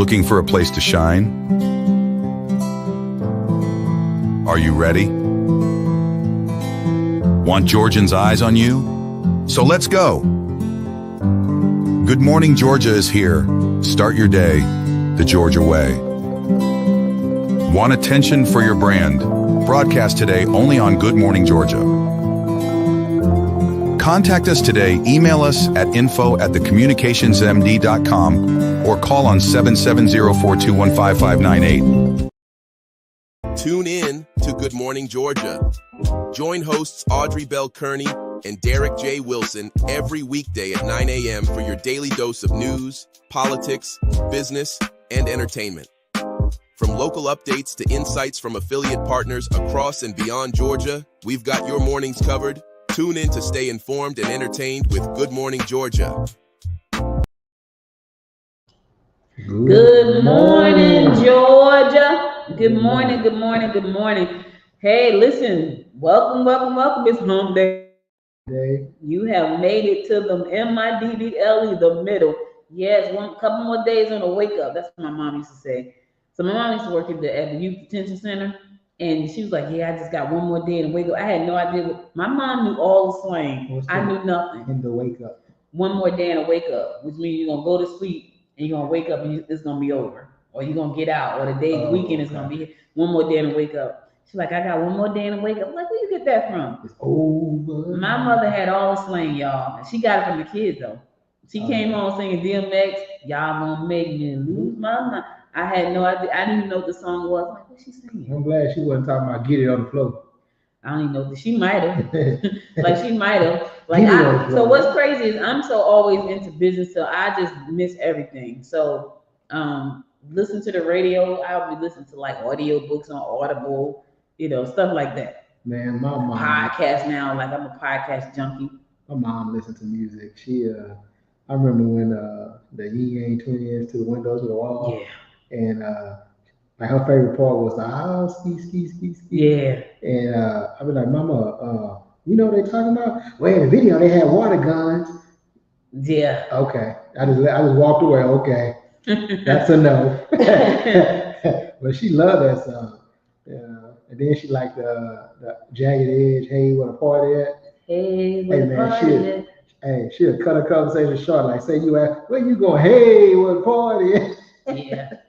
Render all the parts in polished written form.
Looking for a place to shine? Are you ready? Want Georgians' eyes on you? So let's go. Good Morning Georgia is here. Start your day the Georgia way. Want attention for your brand? Broadcast today only on Good Morning Georgia. Contact us today. Email us at info@thecommunicationsmd.com or call on 770-421-5598. Tune in to Good Morning Georgia. Join hosts Audrey Bell Kearney and Derek J. Wilson every weekday at 9 a.m. for your daily dose of news, politics, business, and entertainment. From local updates to insights from affiliate partners across and beyond Georgia, we've got your mornings covered. Tune in to stay informed and entertained with Good Morning Georgia. Good morning, Georgia. Good morning, good morning, good morning. Hey, listen, welcome. It's hump day. You have made it to the MIDDLE, the middle. Yes, one couple more days on the wake up. That's what my mom used to say. So my mom used to work at the youth detention center, and she was like, "Yeah, I just got one more day to wake up." I had no idea. My mom knew all the slang. I knew nothing. In the wake up. One more day and wake up, which means you're gonna go to sleep and you're gonna wake up and it's gonna be over, or you're gonna get out, or the weekend is gonna be one more day and wake up. She's like, "I got one more day and wake up." I'm like, where you get that from? It's over. My mother had all the slang, y'all. And she got it from the kids though. She came on singing DMX, "Y'all gonna make me lose my mind." I had no idea. I didn't even know what the song was. I'm like, what's she singing? I'm glad she wasn't talking about "Get It on the Floor." I don't even know that she might have. She might have. So what's crazy is I'm so always into business, so I just miss everything. So listen to the radio. I'll be listening to like audio books on Audible, stuff like that. Man, my mom podcast now. Like I'm a podcast junkie. My mom listened to music. She I remember when the Yin Yang Twins "To the Windows to the Wall." Yeah. And like her favorite part was the ski. Yeah. And I was like, "Mama, you know what they talking about?" Well, in the video they had water guns. Yeah. Okay. I just walked away. Okay. That's a no. But she loved that song. And then she liked the Jagged Edge. Hey, what a party at? Hey, what a party at? She'll cut a conversation short. Like, say you ask, where you going? Hey, what a party at? Yeah.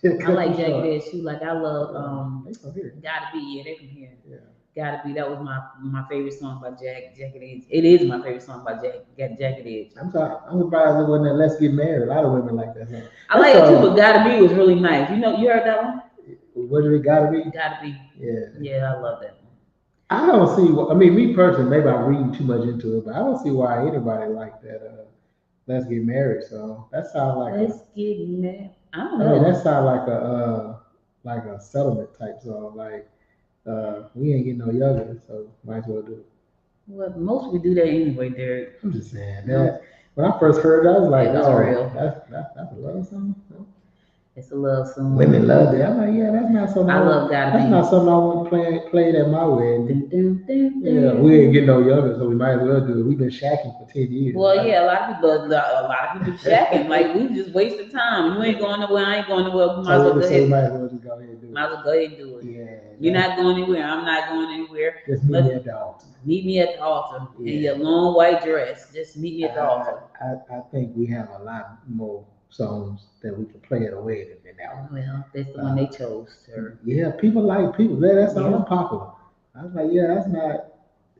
I like Jagged Edge too. Like I love Gotta Be. Yeah, they can hear. Yeah. Gotta Be. That was my favorite song by Jagged Edge. It is my favorite song by Jagged Edge. I'm surprised it wasn't that "Let's Get Married." A lot of women like that song. I like it too, but Gotta Be was really nice. You heard that one? What did it Gotta Be? Gotta Be. Yeah. Yeah, I love that one. I don't see. Me personally, maybe I'm reading too much into it, but I don't see why anybody like that. "Let's Get Married" song. That sounds like Let's Get Married. I don't know. That sounds like a settlement type song. Like we ain't getting no younger, so might as well do it. Well, most we do that anyway, Derek. I'm just saying that. When I first heard it, I was like, that's real. That's a love song. No? It's a love song. Women love it. I'm like, yeah, that's not something. I love Gotta Be. That's not something I want played at my wedding. Yeah, we ain't getting no younger, so we might as well do it. We've been shacking for 10 years. Well, right? Yeah, a lot of people shacking. Like we just wasting time. You ain't going nowhere. I ain't going nowhere. We might as well go ahead. Might as well just go ahead and do it. Might as well go ahead and do it. Yeah. You're not going anywhere. I'm not going anywhere. Just meet me at the altar. Meet me at the altar in your long white dress. Just meet me at the altar. I think we have a lot more songs that we can play at a wedding than that one. Well, that's the one they chose, sir. Yeah, people. That song popular. I was like, yeah, that's not.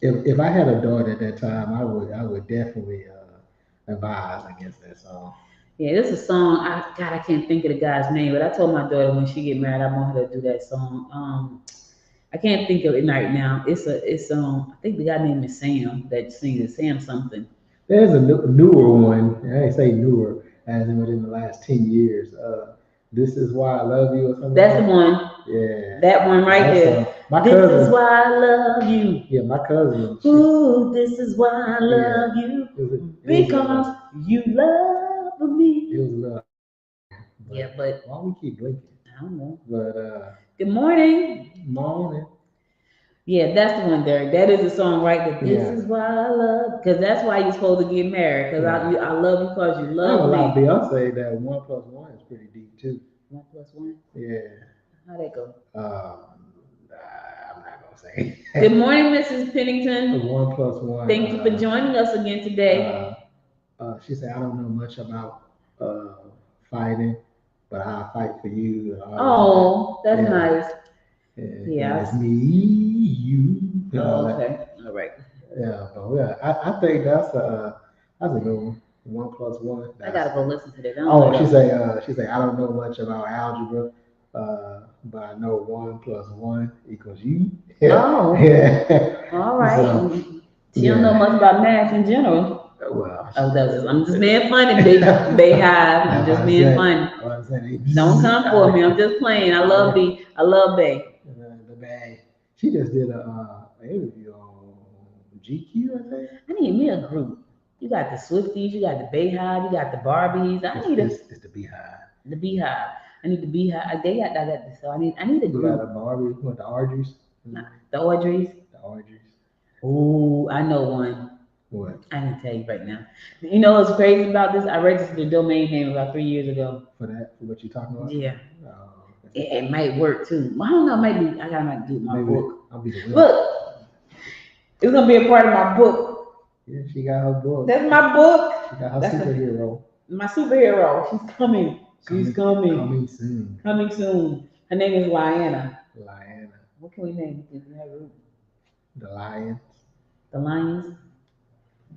If I had a daughter at that time, I would definitely advise against that song. Yeah, this is a song. I can't think of the guy's name, but I told my daughter when she get married, I want her to do that song. I can't think of it right now. It's I think the guy name is Sam that sings it. Sam something. There's a newer one. I ain't say newer, as in within the last 10 years. "This Is Why I Love You" or something. That's the one. Yeah. That one right there. This is why I love you. Yeah, my cousin. Ooh, this is why I love you. Because you love me. It was love. But why we keep blinking? I don't know. But good morning. Morning. Yeah, that's the one, Derek. That is the song, right? That this Yeah. is why I love, because that's why you're supposed to get married. Because Yeah. I love you because you I ain't love gonna lie, me. Beyonce, that 1+1 is pretty deep too. 1+1. Yeah. How that go? I'm not gonna say. Good morning, Mrs. Pennington. 1+1. Thank you for joining us again today. She said, I don't know much about fighting, but I'll fight for you and all Oh, that. that's Yeah. nice. And it's me, you, and all Oh, that. okay. All right. Yeah, but yeah, I think that's a good one. 1+1. I gotta go listen to that. I don't Oh, know she say I don't know much about algebra, but I know 1+1 equals you. Yeah, Oh, yeah. all right. So She don't know yeah. much about math in general. Well, Oh, I'm just being funny, big Bayhive. I'm just being funny. I'm saying, Don't come for me. I'm just playing. I love B. I love Bay. the bag. She just did a interview on GQ, I think. I need me a group. You got the Swifties, you got the Bayhive, you got the Barbies. I need It's the Beehive. the Beehive. I need the Beehive. They got that. So I need a You got group. a Barbie with the Audreys. The Audreys. The Audreys. Ooh, I know one. What? I can tell you right now. You know what's crazy about this? I registered the domain name about 3 years ago. For that? For what you talking about? Yeah. Oh, okay. It might work too. I don't know. Maybe I gotta might do my Maybe book. I'll be the winner. Look, it's gonna be a part of my book. Yeah, she got her book. That's my book. She got her That's superhero. my superhero. She's coming. She's coming. Coming soon. Coming soon. Her name is Lyanna. Lyanna. What can we name it? The Lions. The Lions.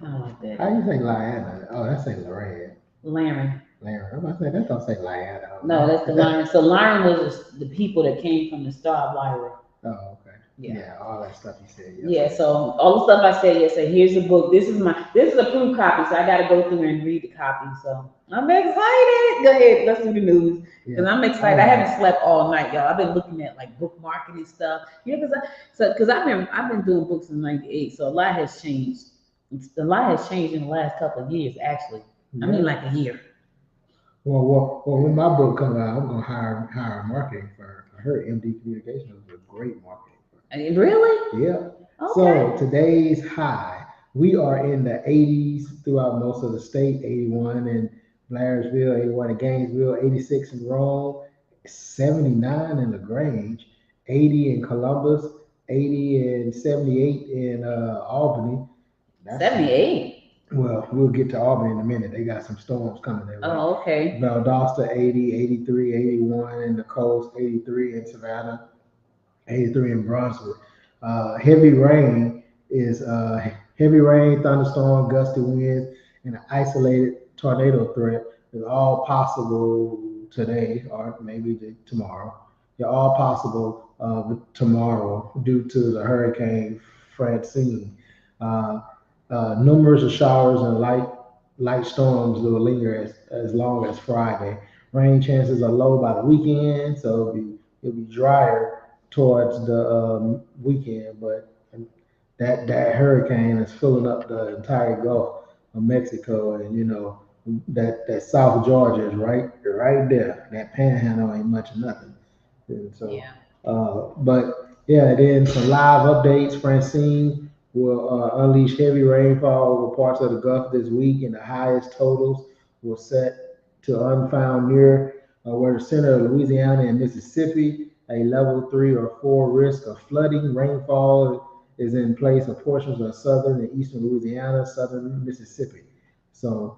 I don't like that. How you say Lyanna? Oh, that's say Lorraine. Laren. Larry. I'm about to say that don't say Lyanna. No, that's the Lion. So Lion was the people that came from the Star of Lyra. Oh, okay. Yeah. All that stuff you said. Yeah, so all the stuff I said yesterday, here's the book. This is a proof copy, so I gotta go through and read the copy. So I'm excited. Go ahead, let's do the news. Because I'm excited. I haven't slept all night, y'all. I've been looking at like book marketing stuff. Yeah, because I've been doing books in '98, so a lot has changed. A lot has changed in the last couple of years, actually. I mean, like a year. Well, when my book comes out, I'm gonna hire a marketing firm. I heard MD Communications is a great marketing firm. Really? Yeah. Okay. So today's high, we are in the 80s throughout most of the state. 81 in Blairsville, 81 in Gainesville, 86 in Rome, 79 in LaGrange, 80 in Columbus, 80 and 78 in Albany. That's 78. Well, we'll get to Albany in a minute. They got some storms coming their way. Oh, okay. Valdosta 80, 83, 81 in the coast, 83 in Savannah, 83 in Brunswick. Heavy rain, thunderstorm, gusty winds, and an isolated tornado threat is all possible today or maybe tomorrow. They're all possible tomorrow due to the Hurricane Francine. Numerous of showers and light storms will linger as long as Friday. Rain chances are low by the weekend, so it'll be drier towards the weekend. But that hurricane is filling up the entire Gulf of Mexico, and you know that South Georgia is right there. That Panhandle ain't much of nothing. And so, Yeah. but yeah, then some live updates. Francine will unleash heavy rainfall over parts of the Gulf this week, and the highest totals will set to unfound near where the center of Louisiana and Mississippi. A level 3 or 4 risk of flooding. Rainfall is in place of portions of southern and eastern Louisiana, southern Mississippi. So,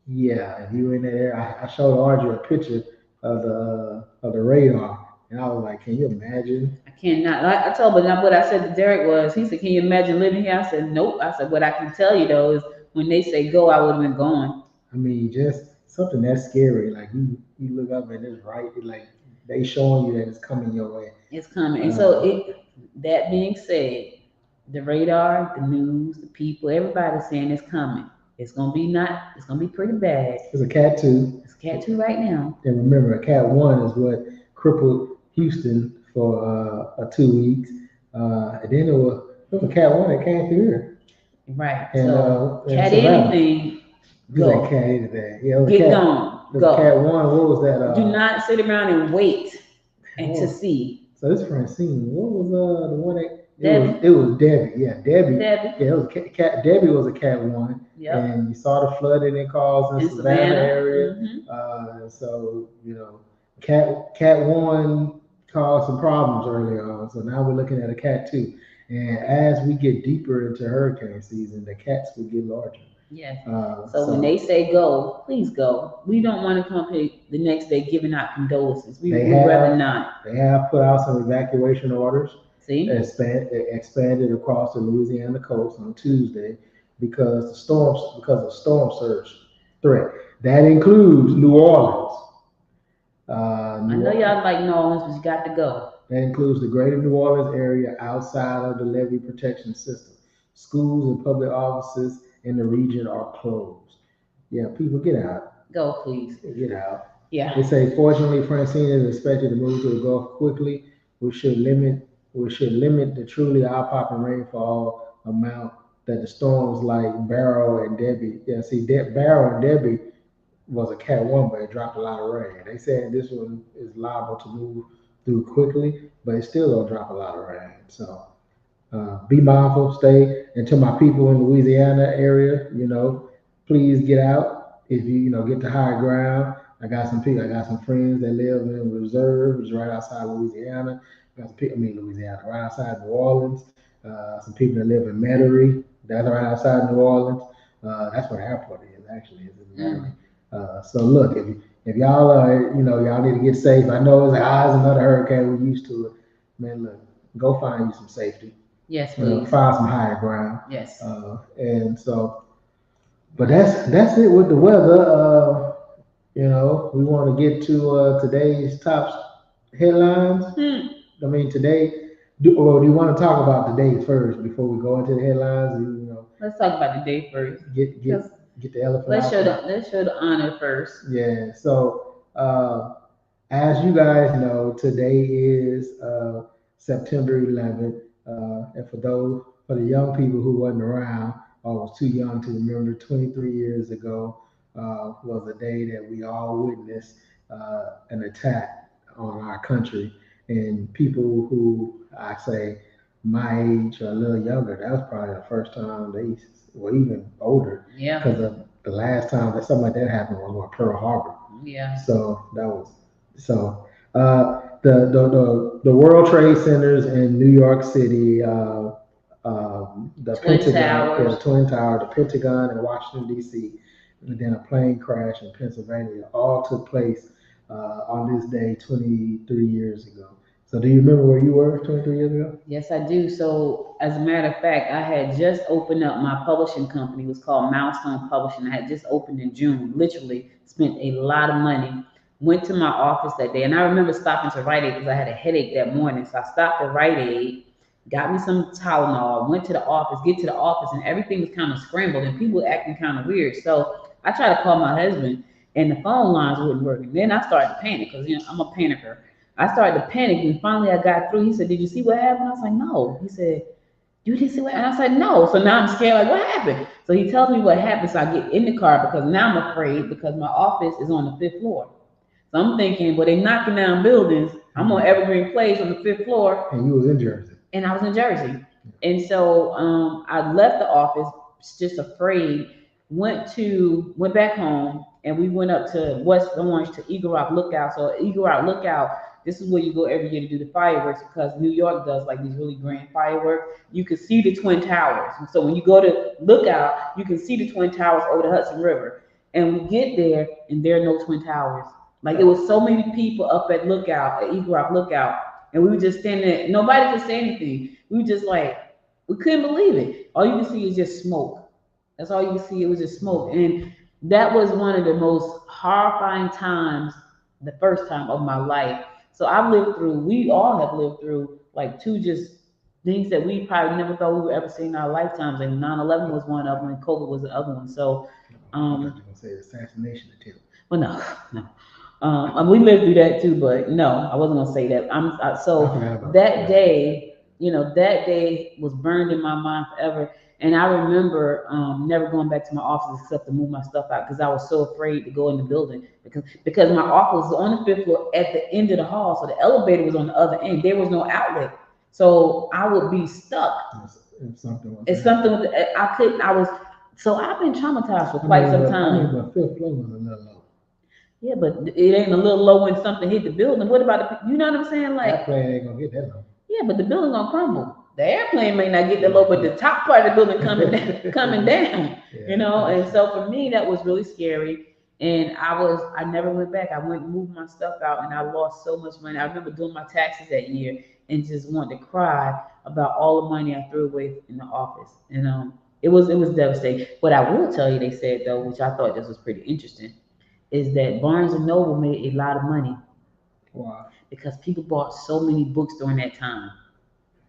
yeah, if you were in that area, I showed Audrey a picture of the radar, and I was like, can you imagine? I cannot. I told, but what I said to Derek was, he said, can you imagine living here? I said, nope. I said, what I can tell you though is when they say go, I would have been gone. I mean, just something that's scary. Like you look up and it's right, like they showing you that it's coming your way. It's coming. And so that being said, the radar, the news, the people, everybody's saying it's coming. It's gonna be pretty bad. It's a Cat 2. It's Cat 2 right now. And remember, a Cat 1 is what crippled Houston for 2 weeks. And then it was a Cat 1 that came through here. Right. And, so Cat Savannah. anything, go. Cat anything. Yeah, get gone. Go. Cat 1, what was that? Do not sit around and wait and to see. So this Francine, what was the one that It was Debbie. Yeah, Debbie. Debbie. Yeah, it was cat. Debbie was a cat one, Yep. and you saw the flooding it caused in Savannah area. So cat one caused some problems early on. So now we're looking at a cat two, and as we get deeper into hurricane season, the cats will get larger. Yes. So when they say go, please go. We don't want to come here the next day giving out condolences. We'd rather not. They have put out some evacuation orders. See? Expanded across the Louisiana coast on Tuesday because of storm surge threat. That includes New Orleans. I know y'all like New Orleans, but you got to go. That includes the greater New Orleans area outside of the levee protection system. Schools and public offices in the region are closed. Yeah, people get out. Go, please. Get out. Yeah. They say, fortunately, Francine is expected to move to the Gulf quickly, which should limit the truly eye-popping rainfall amount that the storms like Barrow and Debbie. Yeah, see, Barrow and Debbie was a cat one, but it dropped a lot of rain. They said this one is liable to move through quickly, but it still gonna drop a lot of rain. So be mindful, stay. And to my people in Louisiana area, please get out. If you get to higher ground, I got some friends that live in Reserve, which is right outside Louisiana. I got some people, Louisiana, right outside New Orleans. Some people that live in Metairie, that's right outside New Orleans. That's where the airport is, actually, is in Metairie. So look, if y'all y'all need to get safe. I know it's another hurricane. We're used to it. Man, look, go find you some safety. Yes, please. Find some higher ground. Yes. And so, but that's it with the weather. We want to get to today's top headlines. I mean, today. Do you want to talk about the day first before we go into the headlines? Let's talk about the day first. Get the elephant. Let's show the honor first. Yeah. So, as you guys know, today is September 11th. And for the young people who wasn't around or was too young to remember, 23 years ago was a day that we all witnessed an attack on our country. And people who I say my age or a little younger, that was probably the first time they were even older. Yeah. Because the last time that something like that happened was at Pearl Harbor. Yeah. So that was the World Trade Centers in New York City, the Twin Pentagon, Towers. the Twin Tower, the Pentagon in Washington D.C., and then a plane crash in Pennsylvania all took place on this day 23 years ago. So do you remember where you were 23 years ago? Yes, I do. So as a matter of fact, I had just opened up my publishing company. It was called Milestone Publishing. I had just opened in June, literally spent a lot of money, went to my office that day. And I remember stopping to Rite Aid because I had a headache that morning. So I stopped at Rite Aid, got me some Tylenol, went to the office, and everything was kind of scrambled and people were acting kind of weird. So I tried to call my husband and the phone lines wouldn't work. And then I started to panic because, I'm a panicker. I started to panic and finally I got through. He said, "Did you see what happened?" I was like, "No." He said, "You didn't see what happened?" I said, "No." So now I'm scared, like, what happened? So he tells me what happened. So I get in the car because now I'm afraid because my office is on the 5th floor. So I'm thinking, well, they're knocking down buildings. I'm on Evergreen Place on the 5th floor. And you was in Jersey. And I was in Jersey. And so I left the office just afraid, went back home, and we went up to West Orange to Eagle Rock Lookout. So Eagle Rock Lookout, this is where you go every year to do the fireworks because New York does like these really grand fireworks. You can see the Twin Towers. And so when you go to Lookout, you can see the Twin Towers over the Hudson River. And we get there and there are no Twin Towers. Like it was so many people up at Lookout, at Eagle Rock Lookout. And we were just standing there. Nobody could say anything. We were just like, we couldn't believe it. All you can see is just smoke. That's all you can see. It was just smoke. And that was one of the most horrifying times, the first time of my life. So we all have lived through like two just things that we probably never thought we would ever see in our lifetimes. And 9/11 was one of them and COVID was the other one. So, I thought you were going to say assassination attempt. Well, no. We lived through that too, but no, I wasn't going to say that. That day was burned in my mind forever. And I remember never going back to my office except to move my stuff out because I was so afraid to go in the building because my office was on the 5th floor at the end of the hall. So the elevator was on the other end. There was no outlet. So I would be stuck. If something was It's something with I couldn't. I was so I've been traumatized for quite some time. but fifth floor was a little low. Yeah, but it ain't a little low when something hit the building. What about the? You know what I'm saying? Like Airplane ain't gonna get that low. yeah, but the building gonna crumble. The airplane may not get that low, but the top part of the building coming down. Yeah, You know, and so for me that was really scary. And I never went back. I went and moved my stuff out, and I lost so much money. I remember doing my taxes that year and just wanted to cry about all the money I threw away in the office. And it was devastating. What I will tell you, they said though, which I thought this was pretty interesting, is that Barnes and Noble made a lot of money. Wow. Because people bought so many books during that time.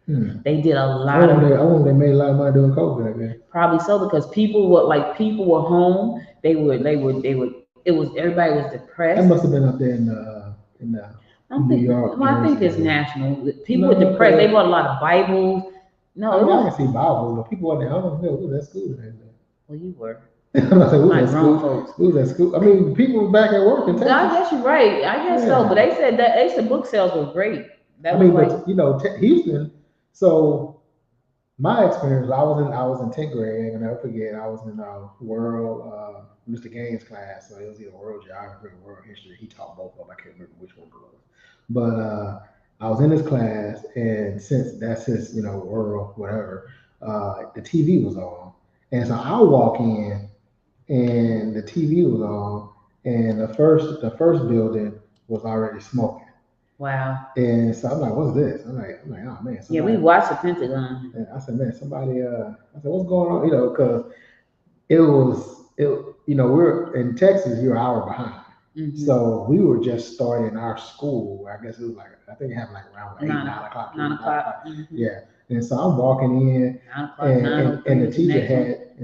Hmm. They did a lot of. I wonder they made a lot of money doing COVID again. Probably so because people were home. They would. It was everybody was depressed. That must have been up there in New York. Well, I think it's national. People were depressed. They bought a lot of Bibles. No, I can see Bibles, but people wasn't. I don't know. Who was at school then? Well, you were. I'm like, who My was at grown school? folks. Who was at school? I mean, people were back at work in Texas. I guess you're right. I guess so. But they said book sales were great. That was but you know, Houston. So my experience, I was in 10th grade. I'll never forget. I was in world Mr. Gaines class, so it was either world geography or world history. He taught both of them. I can't remember which one it was, but I was in this class, and since that's his, world whatever, the TV was on, and so I walk in, and the TV was on, and the first building was already smoking. Wow. And so I'm like, what's this? I'm like, oh man. Yeah, we watched the Pentagon. And I said, man, somebody. I said, what's going on? Because we're in Texas. You're an hour behind. Mm-hmm. So we were just starting our school. I guess it was I think it happened around 9 o'clock. 9 o'clock. Mm-hmm. Yeah. And so I'm walking in, 9 o'clock, and the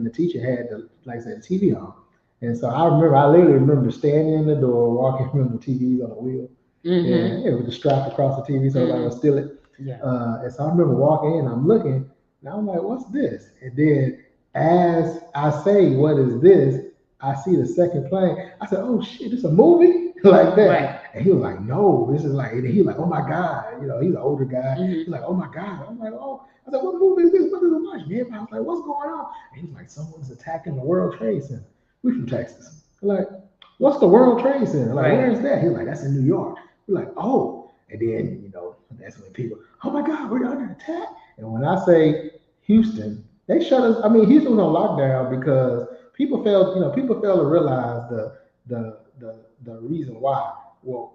teacher had the, like I said, the TV on. And so I literally remember standing in the door, walking from the TV's on the wheel. Mm-hmm. And it was just strapped across the TV so I would steal it. Yeah. And so I remember walking in, I'm looking, and I'm like, what's this? And then as I say, what is this? I see the second plane. I said, oh shit, this a movie? Like that. Right. And he was like, no, this is like, and he was like, oh my God. He's an older guy. Mm-hmm. He's like, oh my God. I'm like, oh. I said, what movie is this? What is it watching? Everybody was like, what's going on? And he's like, someone's attacking the World Trade Center. We're from Texas. I'm like, what's the World Trade Center? Like, where is that? He's like, that's in New York. We're like, oh. And then, that's when people, oh my God, we're under attack. And when I say Houston, they shut us. I mean, Houston was on lockdown because people failed to realize the reason why. Well,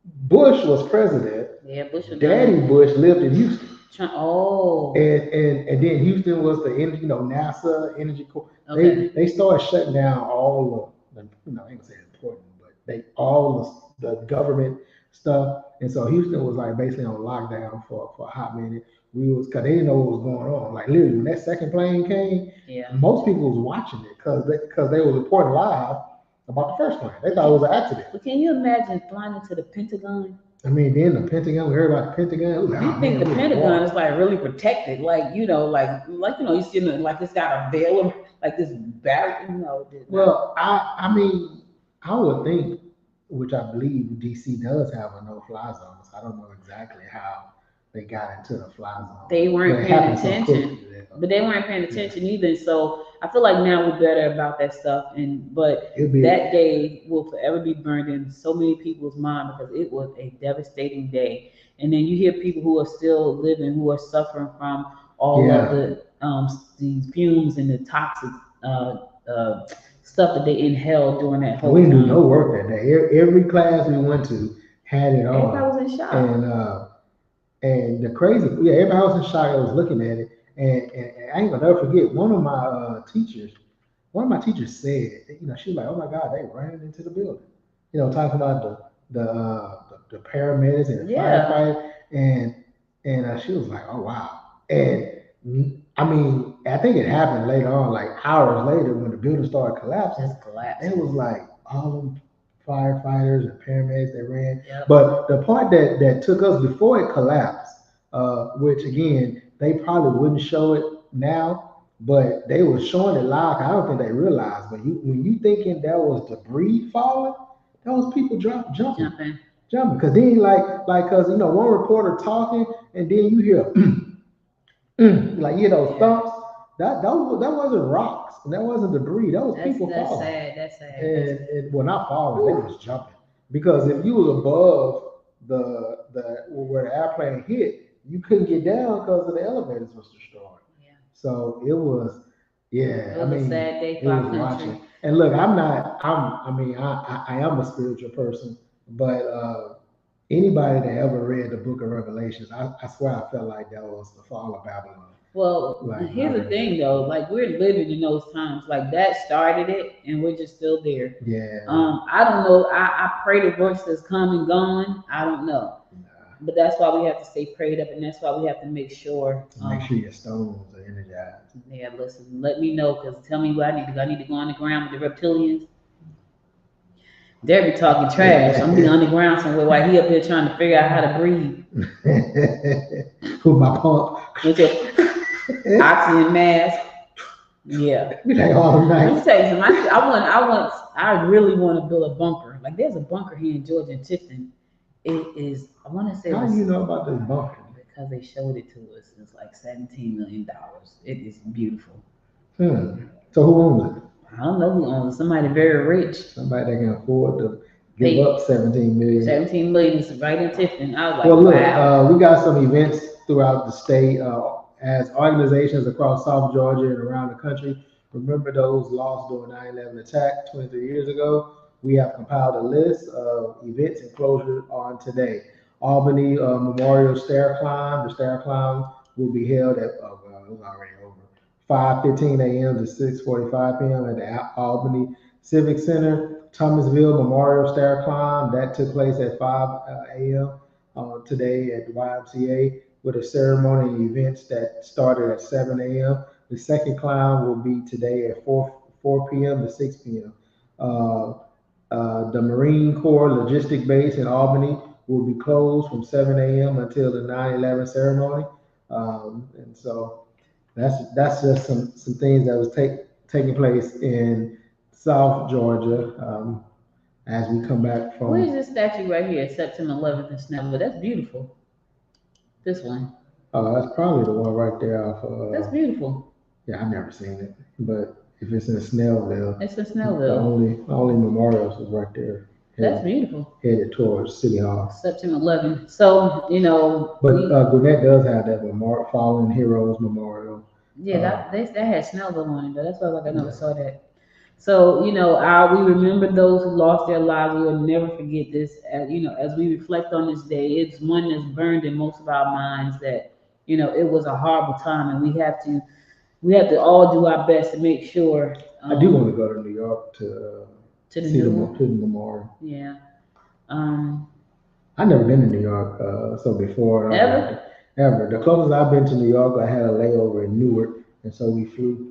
Bush was president. Yeah, Bush was Daddy Bush lived in Houston. Oh. And then Houston was the NASA Energy Corps. Okay. They started shutting down all of the, I ain't gonna say important, but all the government stuff. And so Houston was like basically on lockdown for a hot minute. Because they didn't know what was going on. Like literally, when that second plane came, most people was watching it because they was reporting live about the first plane. They thought it was an accident. But can you imagine flying into the Pentagon? I mean, then the Pentagon, we heard about the Pentagon. You think the Pentagon is like really protected, like you see like it's got a veil, like this barrier, Well, I mean, I would think, which I believe DC does have a no-fly zone. So I don't know exactly how they got into the fly zone. They weren't paying attention, but they weren't paying attention either. So I feel like now we're better about that stuff. But that day will forever be burned in so many people's mind because it was a devastating day. And then you hear people who are still living, who are suffering from all of the these fumes and the toxic stuff that they inhaled during that whole time. We didn't do time. no work that day. Every class we went to had it on. Everybody was in shock. And the crazy, everybody was in shock. I was looking at it, and I ain't gonna never forget. One of my teachers said, she was like, "Oh my God, they ran into the building." Talking about the paramedics and the firefighters, and she was like, "Oh wow." And I mean, I think it happened later on, like hours later, when the building started collapsing. It was like all them firefighters and paramedics that ran. Yep. But the part that took us before it collapsed, which again, they probably wouldn't show it now, but they were showing it live. I don't think they realized, but when you thinking that was debris falling, that was people jumping. Because then, because one reporter talking, and then you hear like you hear those thumps. That wasn't rocks, and that wasn't debris. That was people That's falling. sad. That's sad. And well, not falling, they was jumping. Because if you was above the where the airplane hit, you couldn't get down because of the elevators was destroyed. Yeah. So it was, yeah. It was a sad day it for our was country. watching. And look, I am a spiritual person, but anybody that ever read the Book of Revelations, I swear I felt like that was the fall of Babylon. Well, Like, here's the thing though, like we're living in those times, like that started it and we're just still there. Yeah. I don't know. I pray the voice has come and gone. I don't know. Nah. But that's why we have to stay prayed up, and that's why we have to make sure. Make sure your stones are energized. Yeah, listen, let me know, because tell me what I need to do. I need to go on the ground with the reptilians. They'll be talking trash. I'm gonna be on the ground somewhere while he up here trying to figure out how to breathe. With my pump. With your oxygen mask. Yeah. We like all Let night. me tell you something. I really want to build a bunker. Like there's a bunker here in Georgia and Tifton. It is. I want to say. How do you know about this bunker? Because they showed it to us. It's like $17 million. It is beautiful. So who owns it? I don't know who owns it. Somebody very rich. Somebody that can afford to give up 17 million. 17 million is right in Tifton. I was like, Well, look, wow. we got some events throughout the state as organizations across South Georgia and around the country. Remember those lost during 9/11 attack 23 years ago? We have compiled a list of events and closures on today. Albany Memorial Stair Climb. The stair climb will be held at, it was already over, 5:15 a.m. to 6:45 p.m. at the Albany Civic Center. Thomasville Memorial Stair Climb, that took place at 5 a.m. Today at the YMCA, with a ceremony and events that started at 7 a.m. The second climb will be today at 4 p.m. to 6 p.m. The Marine Corps Logistic Base in Albany will be closed from 7 a.m. until the 9/11 ceremony. And so that's just some things that was taking place in South Georgia as we come back from. Where's this statue right here, September 11th in Snellville? That's beautiful. This one. Oh, that's probably the one right there off. That's beautiful. Yeah, I've never seen it, but if it's in Snellville, It's in the Snellville. only memorials is right there. That's beautiful. Headed towards City Hall. September 11th. So, you know. But Gwinnett does have that memorial, Fallen Heroes Memorial. Yeah, that had Snellville on it, but that's why like I never saw that. So, you know, we remember those who lost their lives. We will never forget this. As we reflect on this day, it's one that's burned in most of our minds that, you know, it was a horrible time, and we have to all do our best to make sure. I do want to go to New York to the see the new memorial. Yeah. I've never been to New York, so before. Ever? Ever. The closest I've been to New York, I had a layover in Newark, and so we flew.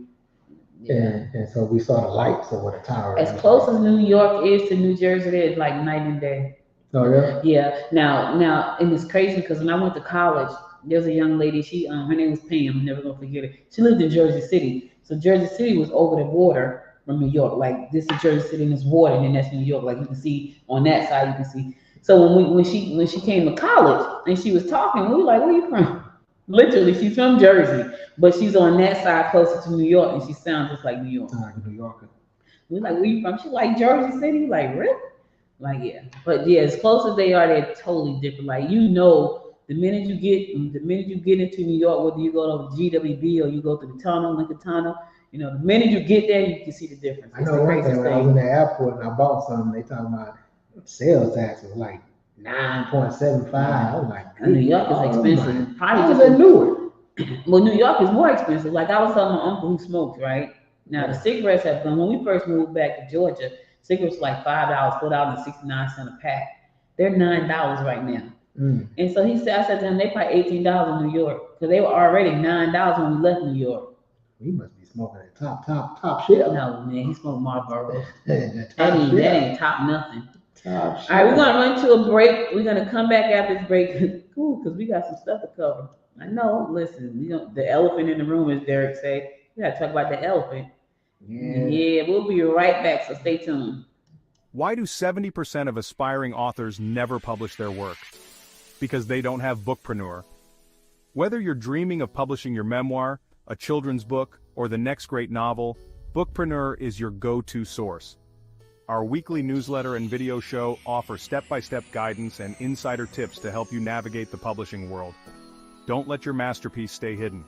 Yeah. And so we saw the lights over the tower. As close as New York is to New Jersey, it's like night and day. Oh yeah. Yeah. Now, and it's crazy because when I went to college, there's a young lady. She, her name was Pam. I'm never gonna forget it. She lived in Jersey City. So Jersey City was over the water from New York. Like this is Jersey City and it's water, and then that's New York. Like you can see on that side, you can see. So when she came to college and she was talking, we were like, "Where you from?" Literally, she's from Jersey, but she's on that side closer to New York, and she sounds just like New York. Like a New Yorker. We're like, "Where you from?" She's like Jersey City. Like really? Like yeah. But yeah, as close as they are, they're totally different. Like you know, the minute you get into New York, whether you go to GWB or you go to the tunnel, Lincoln Tunnel, you know, the minute you get there, you can see the difference. I know one thing when I was in the airport and I bought something, they talking about sales tax was like 9.75. I was like, New York is expensive. Probably just in Newark. Well, New York is more expensive. Like I was telling my uncle who smokes, right? Now the cigarettes have gone. When we first moved back to Georgia, cigarettes were like $5, $4.69 a pack. They're $9 right now. And so I said to him, they probably $18 in New York because they were already $9 when we left New York. He must be smoking at top shelf. No, man, he smoked Marlboro. that ain't top nothing. All right, we're gonna run to a break. We're gonna come back after this break. Cool, because we got some stuff to cover. I know. Listen, the elephant in the room, as Derek say. We gotta talk about the elephant. Yeah, we'll be right back. So stay tuned. Why do 70% of aspiring authors never publish their work? Because they don't have bookpreneur. Whether you're dreaming of publishing your memoir, a children's book, or the next great novel, Bookpreneur is your go-to source. Our weekly newsletter and video show offer step-by-step guidance and insider tips to help you navigate the publishing world. Don't let your masterpiece stay hidden.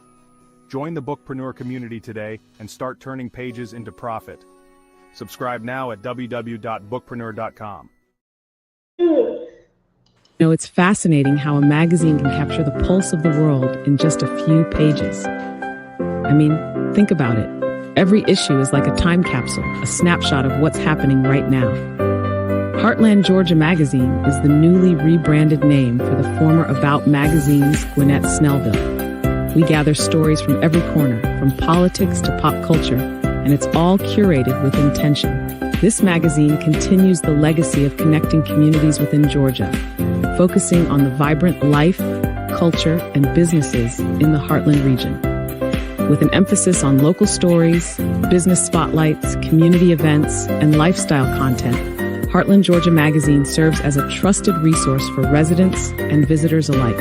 Join the Bookpreneur community today and start turning pages into profit. Subscribe now at www.bookpreneur.com. It's fascinating how a magazine can capture the pulse of the world in just a few pages. I mean, think about it. Every issue is like a time capsule, a snapshot of what's happening right now. Heartland Georgia Magazine is the newly rebranded name for the former About Magazine's Gwinnett Snellville. We gather stories from every corner, from politics to pop culture, and it's all curated with intention. This magazine continues the legacy of connecting communities within Georgia, focusing on the vibrant life, culture, and businesses in the Heartland region. With an emphasis on local stories, business spotlights, community events, and lifestyle content, Heartland Georgia Magazine serves as a trusted resource for residents and visitors alike.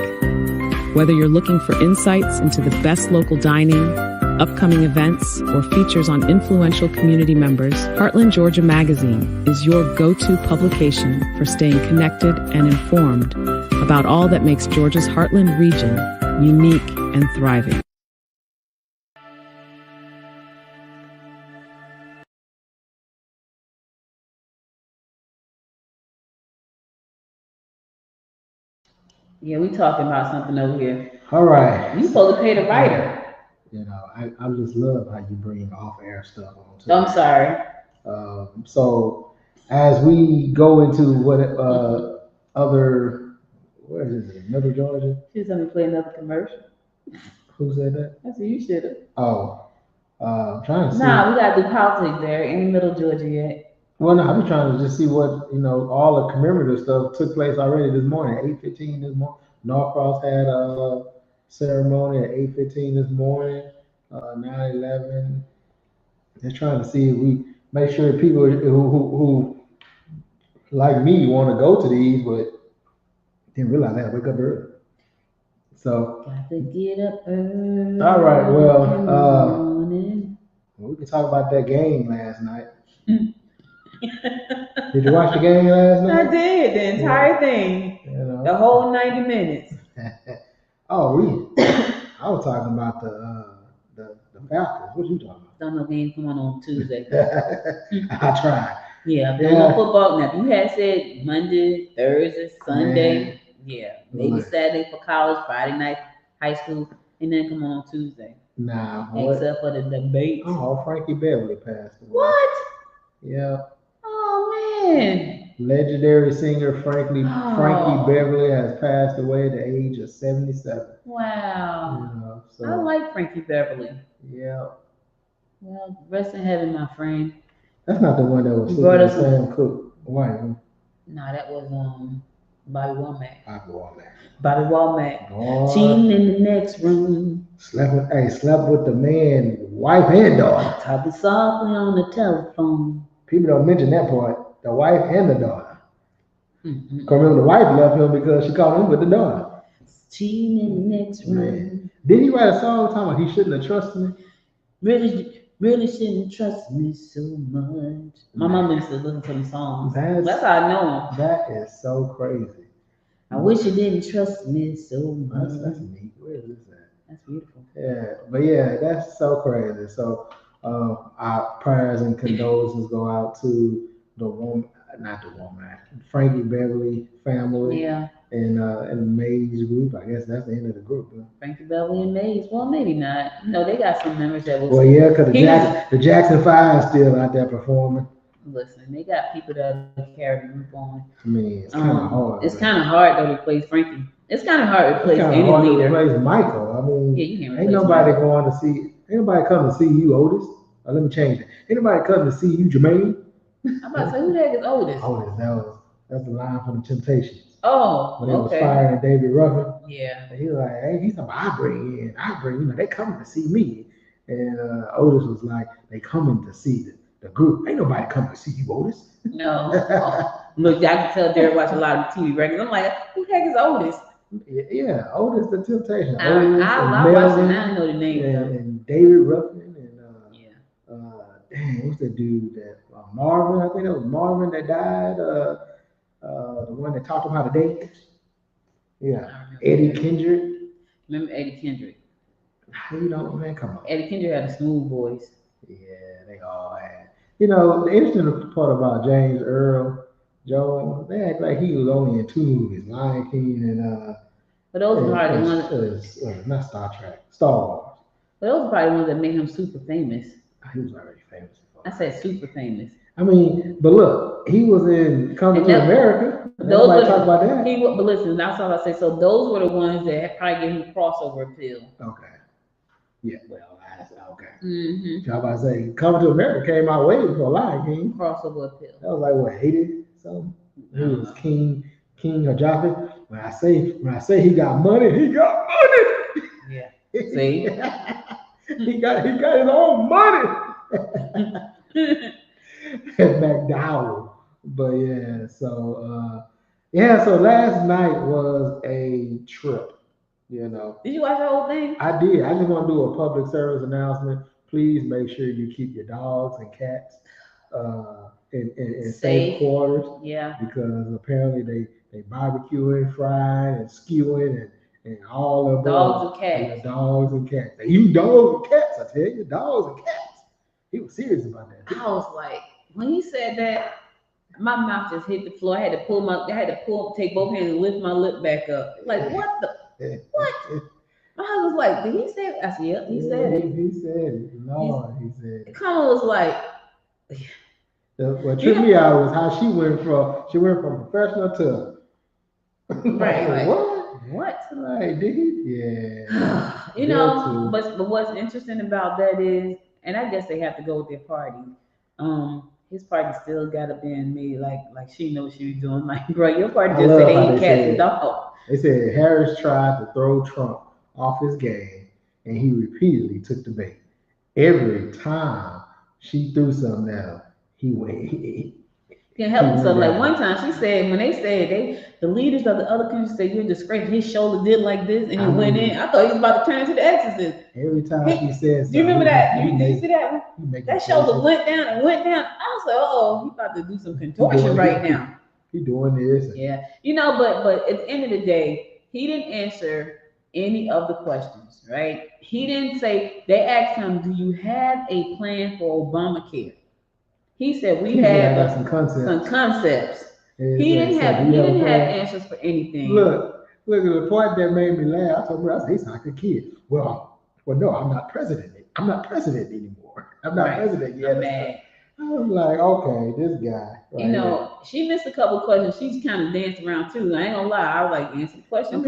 Whether you're looking for insights into the best local dining, upcoming events, or features on influential community members, Heartland Georgia Magazine is your go-to publication for staying connected and informed about all that makes Georgia's Heartland region unique and thriving. Yeah, we talking about something over here. All right. You supposed to pay the writer. You know, I just love how you bring off-air stuff on too. I'm sorry. So as we go into what where is it? Another Georgia? She's gonna play another commercial. Who said that? That's what you should have. Oh, I'm trying to see. Nah, we gotta do politics there. Ain't middle Georgia yet. Well, no, I'm trying to just see what, all the commemorative stuff took place already this morning, 8:15 this morning. Norcross had a ceremony at 8:15 this morning, 9/11. They're trying to see if we make sure people who like me want to go to these, but didn't realize I had to wake up early. So, got to get up early. all right, well, we can talk about that game last night. Did you watch the game last night? I did, the entire thing. The whole 90 minutes. Oh, I was talking about the Falcons. What you talking about? Don't know games come on Tuesday. I tried. Yeah, no football. Now, if you had said Monday, Thursday, Sunday, maybe Saturday for college, Friday night, high school, and then come on Tuesday. Nah. Except for the debate. Oh, Frankie Beverly passed away. What? Yeah. Oh, man. Legendary singer Frankie Beverly has passed away at the age of 77. Wow. So, I like Frankie Beverly. Yeah. Well, rest in heaven, my friend. That's not the one that was sleeping with Sam Cooke. Why? No, that was Bobby Womack. Bobby Womack. Cheating in the next room. Slept with the man, wife and daughter. Talking softly on the telephone. People don't mention that part. The wife and the daughter. Mm-hmm. Because remember, the wife left him because she caught him with the daughter. Cheating in the next room. Man. Didn't he write a song talking about he shouldn't have trusted me? Really shouldn't trust me so much. My mom used to listen to the songs. That's how I know him. That is so crazy. I wish you didn't trust me so much. That's neat. Where is this at? That's beautiful. Yeah, but that's so crazy. So our prayers and condolences go out to Frankie Beverly family. Yeah. And the Mays group. I guess that's the end of the group. Huh? Frankie Beverly and Mays. Well, maybe not. They got some members that was. Well, yeah, because the Jackson 5 is still out there performing. Listen, they got people that carry the group on. I mean, it's kind of hard. It's kind of hard though to replace Frankie. It's kind of hard to replace any leader. To replace Michael. I mean, you can't ain't nobody going to see. Ain't nobody coming to see you, Otis. Let me change it. Ain't nobody coming to see you, Jermaine. I'm about to say, who the heck is Otis? Otis, that's the line from the Temptations. Oh, when they was firing David Ruffin. Yeah. And he was like, hey, he's talking about, I bring, they coming to see me. And Otis was like, they coming to see the group. Ain't nobody coming to see you, Otis. No. Look, I can tell Derek watch a lot of TV records. I'm like, who the heck is Otis? Yeah, Otis the Temptation. I Otis I, and I watched it. Melvin I didn't know the name though. and David Ruffin and Yeah, dang, what's the dude that Marvin? I think that was Marvin that died. The one that taught him how to dance. Yeah, I remember Eddie Eddie. Kendrick. Remember Eddie Kendrick? How you know, man? Come on. Eddie Kendrick had a smooth voice. Yeah, they all had. You know, the interesting part about James Earl Jones, they act like he was only in two movies, Lion King But those are probably the ones. not Star Trek, Star Wars. But those are probably the ones that made him super famous. He was already famous before. I said super famous. I mean, but look, he was in Coming And to that- America. Those Nobody were talk about that. but listen, that's all I say. So those were the ones that probably gave him crossover appeal. Okay. Yeah, well, that's okay. Mm-hmm. I was about to say, Coming to America came out way before Lion King. Crossover appeal. That was like what, 80 something? He was King Hajafi. When I say he got money, he got money. Yeah. See? he got his own money. McDowell. But yeah, so last night was a trip, you know. Did you watch the whole thing? I did. I just want to do a public service announcement. Please make sure you keep your dogs and cats in safe quarters. Yeah. Because apparently they barbecuing, frying, and skewing and all of Dogs and cats. Yeah, dogs and cats. They eat dogs and cats. I tell you, dogs and cats. He was serious about that. I was like, when he said that, my mouth just hit the floor. I had to take both hands and lift my lip back up. Like, what the? What? My husband's like, did he say it? I said, yep, he said it. He said it. No, he said it. It kind of was like, What tripped me out was how she went from professional to right, like, what? Like, did he? Yeah. You know, but what's interesting about that is, and I guess they have to go with their party. His party still gotta be in me, like she knows she was doing. Like, bro, your party just said ain't cats and dog. They said Harris tried to throw Trump off his game, and he repeatedly took the bait. Every time she threw something out, he went. Can't help himself. Like one time, she said when they said the leaders of the other countries said you're a disgrace. His shoulder did like this, and he went in. I thought he was about to turn into the Exorcist. Every time she said something. Do you remember that? Did you see that one? That shoulder went down and went down. I was like, oh, he's about to do some contortion right now. He doing this. Yeah, you know, but at the end of the day, he didn't answer any of the questions. Right? He didn't say. They asked him, "Do you have a plan for Obamacare?" He said we have some concepts. He didn't have answers for anything. Look at the part that made me laugh. I told her, I said, he's like a kid. Well, no, I'm not president. I'm not president anymore. I'm not president yet. I was like, okay, this guy. Right, you know, she missed a couple of questions. She's kind of danced around too. I ain't gonna lie. I was like, answer the question.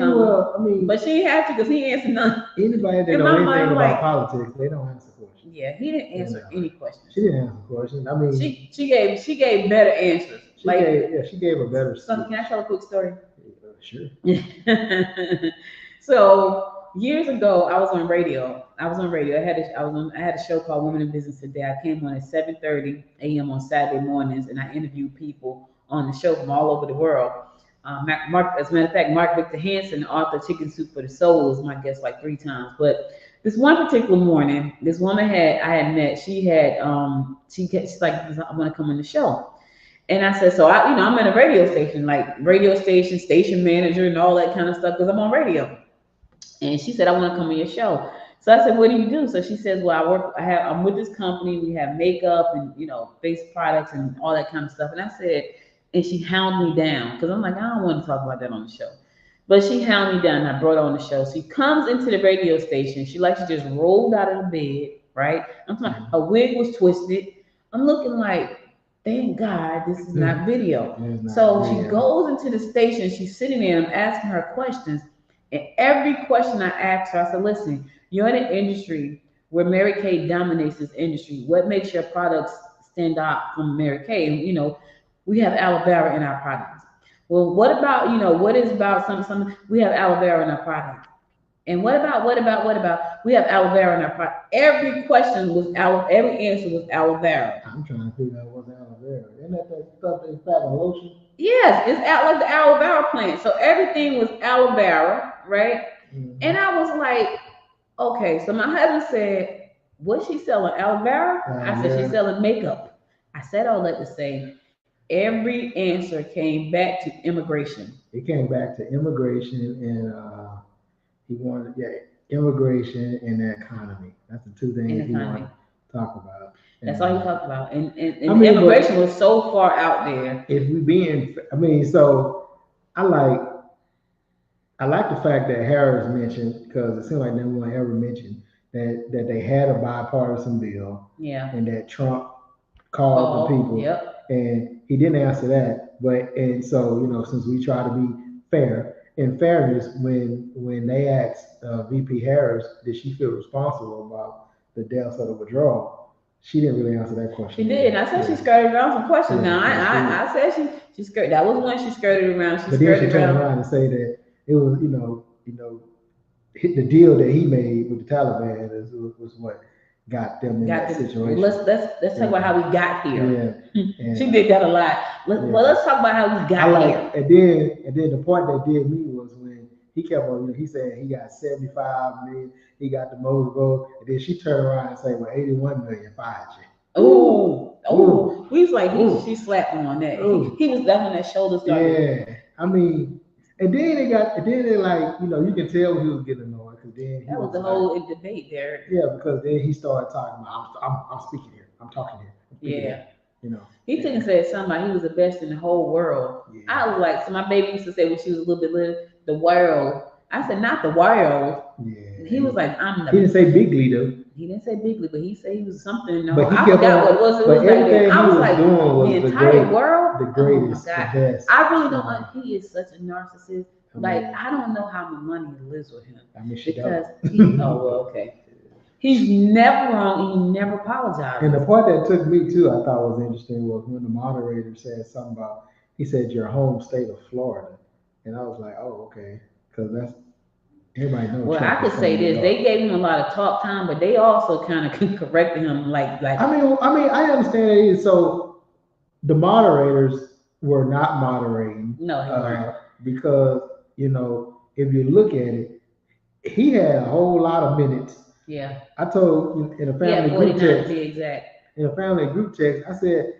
But she didn't have to because he answered none. Anybody that knows anything about politics, they don't answer questions. Yeah, he didn't answer any questions. She didn't answer questions. I mean, she gave better answers. She gave a better. Can I tell a quick story? Sure. So years ago, I was on radio. I had a show called Women in Business Today. I came on at 7:30 a.m. on Saturday mornings, and I interviewed people on the show from all over the world. As a matter of fact, Mark Victor Hansen, the author of Chicken Soup for the Soul, was my guest like 3 times. But this one particular morning, this woman I had met, she's like, I want to come on the show. And I said, so I'm at a radio station, station manager and all that kind of stuff because I'm on radio. And she said, I want to come on your show. So I said, what do you do? So she says, well, I'm with this company. We have makeup and, face products and all that kind of stuff. And I said, and she hounded me down because I'm like, I don't want to talk about that on the show. But she hounded me down and I brought her on the show. She comes into the radio station. She just rolled out of the bed, right? I'm talking, her wig was twisted. I'm looking like, thank God this is not video. She goes into the station. She's sitting there and I'm asking her questions. And every question I asked her, I said, listen, you're in an industry where Mary Kay dominates this industry. What makes your products stand out from Mary Kay? And, we have aloe vera in our products. Well, what about, what is about some, we have aloe vera in our product. And what about, we have aloe vera in our product. Every question was every answer was aloe vera. I'm trying to figure out what's aloe vera. at that stuff they found in lotion? Yes, it's out like the aloe vera plant. So everything was aloe vera, right? Mm-hmm. And I was like, okay. So my husband said, "What's she selling? Aloe vera?" I said, "She's selling makeup." I said all that to say, every answer came back to immigration. It came back to immigration and he wanted immigration and the economy. That's the two things he wanted to talk about. That's all he talked about. And I mean, immigration was so far out there. If we being, I mean, so I like the fact that Harris mentioned, because it seemed like no one ever mentioned that they had a bipartisan bill. Yeah. And that Trump called the people. Yep. And he didn't answer that. And so, you know, since we try to be fair, in fairness, when they asked VP Harris, did she feel responsible about the deaths of the withdrawal? She didn't really answer that question. She did. I said she skirted around some questions. Now I said she skirted. That was when she skirted around. But then she turned around and say that it was the deal that he made with the Taliban was what got them in that situation. Let's talk about how we got here. Yeah. She did that a lot. Let's talk about how we got here. And then the part that did me was when he kept on, he said he got 75 million, he got the most votes, and then she turned around and said, well, 81 million fired you. Oh, we was like, she slapped him on that. He was that when that shoulder started. Yeah, I mean, and then they like, you know, you can tell he was getting annoyed because then that was the whole debate there. Yeah, because then he started talking about, I'm speaking here, I'm talking here. Here. You know, he took and said something. He was the best in the whole world. Yeah. I was like, so my baby used to say when she was a little bit little, the world. I said, not the world. Yeah. He was like, I'm the. He didn't say bigly though. He didn't say bigly, but he said he was something. No, but he I forgot what it was. It was everything I was like, doing was the entire world, the greatest, oh my God. The best. I really don't. He is such a narcissist. Like I don't know how the money lives with him. I mean, because okay. He's never wrong. He never apologized. And the part that took me too, I thought was interesting, was when the moderator said something about, he said your home state of Florida, and I was like, oh, okay, because that's everybody knows. Well, I could say this: they gave him a lot of talk time, but they also kind of corrected him, like. I mean, I understand it. So the moderators were not moderating. No, he weren't. Because you know, if you look at it, he had a whole lot of minutes. Yeah. I told you in a family group text. To be exact. In a family group text, I said,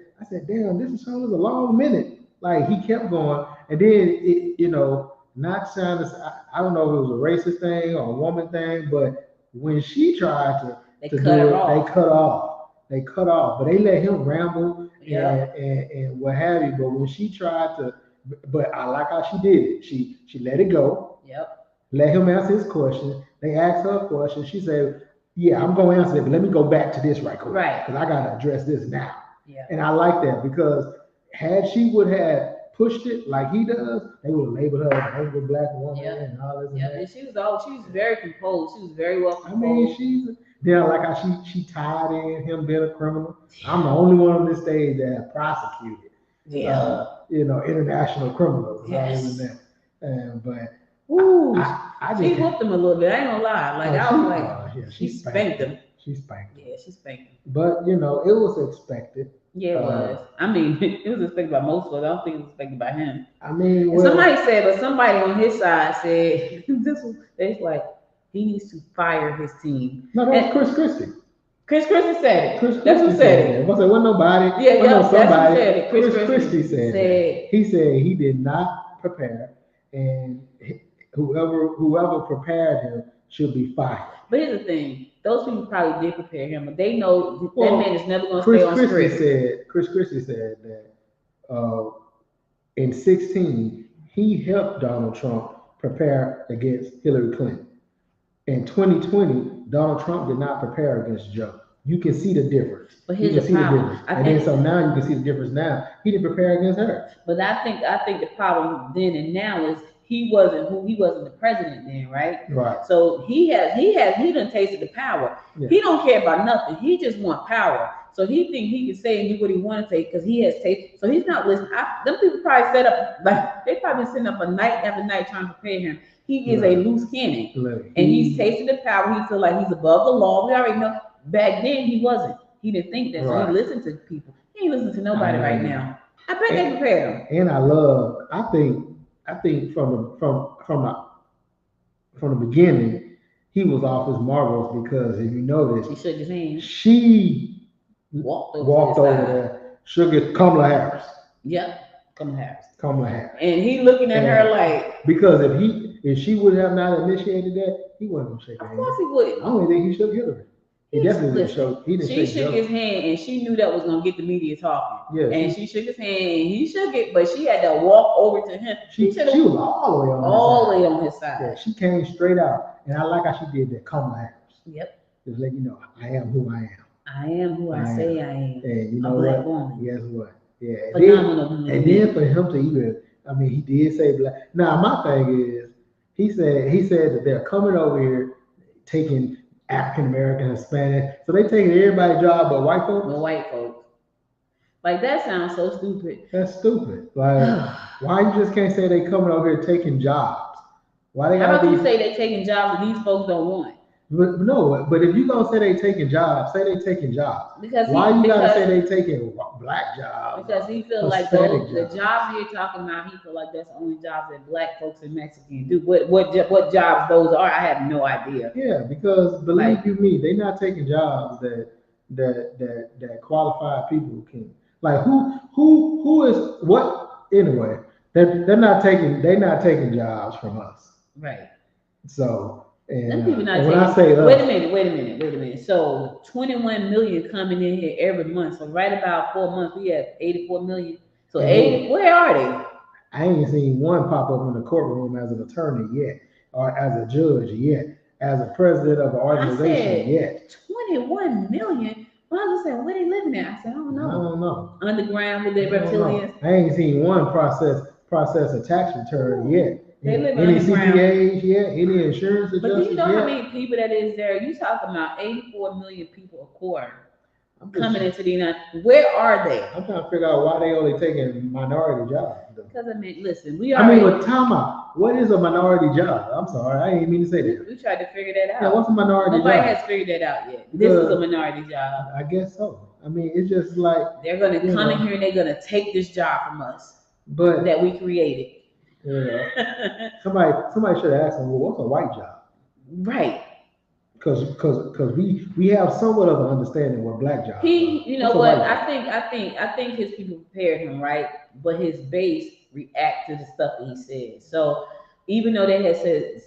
damn, this is a long minute. Like he kept going, and then it, you know, not sounding. I don't know if it was a racist thing or a woman thing, but when she tried to do it, they cut off. They cut off, but they let him ramble and what have you. But when she tried to, but I like how she did it. She let it go. Yep. Let him answer his question. They asked her a question. She said, yeah, I'm going to answer it, but let me go back to this right quick. Right. Because I got to address this now. Yeah. And I like that because had she would have pushed it like he does, they would have labeled her an angry black woman and all this. Yeah, and she was very composed. She was very well composed. I mean, I like how she tied in him being a criminal. I'm the only one on this stage that have prosecuted. Yeah. International criminals. Yes. But ooh, she whooped him a little bit. I ain't gonna lie. Like I was like, she spanked him. She spanked him. Yeah, she spanked him. But it was expected. Yeah, it was. I mean, it was expected by most of us. I don't think it was expected by him. I mean, somebody on his side said it's like he needs to fire his team. No, that was Chris Christie. Chris Christie said it. That's who said it. Wasn't nobody. Yeah, that's who said it. Chris Christie said it. He said he did not prepare, and whoever prepared him should be fired. But here's the thing: those people probably did prepare him, but they know that man is never going to stay on script. Chris Christie said that in 2016 he helped Donald Trump prepare against Hillary Clinton. In 2020, Donald Trump did not prepare against Joe. You can see the difference. But here's the problem. So now you can see the difference. Now he didn't prepare against her. But I think the problem then and now is he wasn't the president then, right? Right. So he done tasted the power. Yeah. He don't care about nothing. He just want power. So he think he can say and do what he want to say because he has taste. So he's not listening. Them people probably set up like they probably sitting up a night after night trying to prepare him. He is a loose cannon, and he's tasting the power. He feel like he's above the law. We already know. Back then he wasn't. He didn't think that. So he listened to people. He ain't listening to nobody right now. I bet they prepare him. And I think from the beginning, he was off his marbles because if you notice, She shook his hand. she Walked walked over over there, shook his Kamala Harris. Yep, Kamala Harris. Kamala Harris. And he looking at her like, because if she would have not initiated that, he wasn't gonna shake her of hand. course he wouldn't. I don't think he shook Hillary. He definitely didn't show. He didn't She shake shook Joe. his hand, and she knew that was gonna get the media talking. Yeah, and she shook his hand, and he shook it, but she had to walk over to him. She was all the way on his side. Yeah, she came straight out, and I like how she did that. Kamala Harris. Yep. Just let you know, I am who I am. I am who I say I am. And you know black what? woman. Guess what? Yeah. Phenomenal. And then for him to even, I mean, he did say black. Now my thing is, he said that they're coming over here, taking African American, Hispanic, so they taking everybody's job but white folks. The white folks. Like that sounds so stupid. That's stupid. Like, why you just can't say they coming over here taking jobs? Why they? How about you say they taking jobs that these folks don't want? But no, but if you gonna say they taking jobs, say they taking jobs. Because gotta say they taking black jobs? Because he feels like the jobs you're talking about, he feel like that's the only jobs that black folks and Mexicans do. What jobs those are, I have no idea. Yeah, because believe you me, they're not taking jobs that qualified people can. Like who is what anyway? They're not taking jobs from us. Right. So. And when I say wait a minute. So 21 million coming in here every month. So right about 4 months, we have 84 million. So 80, where are they? I ain't seen one pop up in the courtroom as an attorney yet, or as a judge yet, as a president of an organization yet. 21 million. Well, I was saying, where they living at? I said, I don't know. Underground with their reptilians. I ain't seen one process a tax return yet. They live any underground. CPAs yet? Any insurance adjusters? But do you know how many people that is there? You talking about 84 million people a quarter coming into the United States. Where are they? I'm trying to figure out why they only taking minority jobs. Because I mean, listen, but time out. What is a minority job? I'm sorry, I didn't mean to say that. We tried to figure that out. Yeah, what's a minority job? Nobody has figured that out yet. This is a minority job. I guess so. I mean, it's just like they're gonna come in here and they're gonna take this job from us, that we created. Yeah. Somebody should have asked him, well, what's a white job? Right. Because we have somewhat of an understanding what black jobs. You know what? I think his people prepared him, right? But his base react to the stuff that he said. So even though they had said,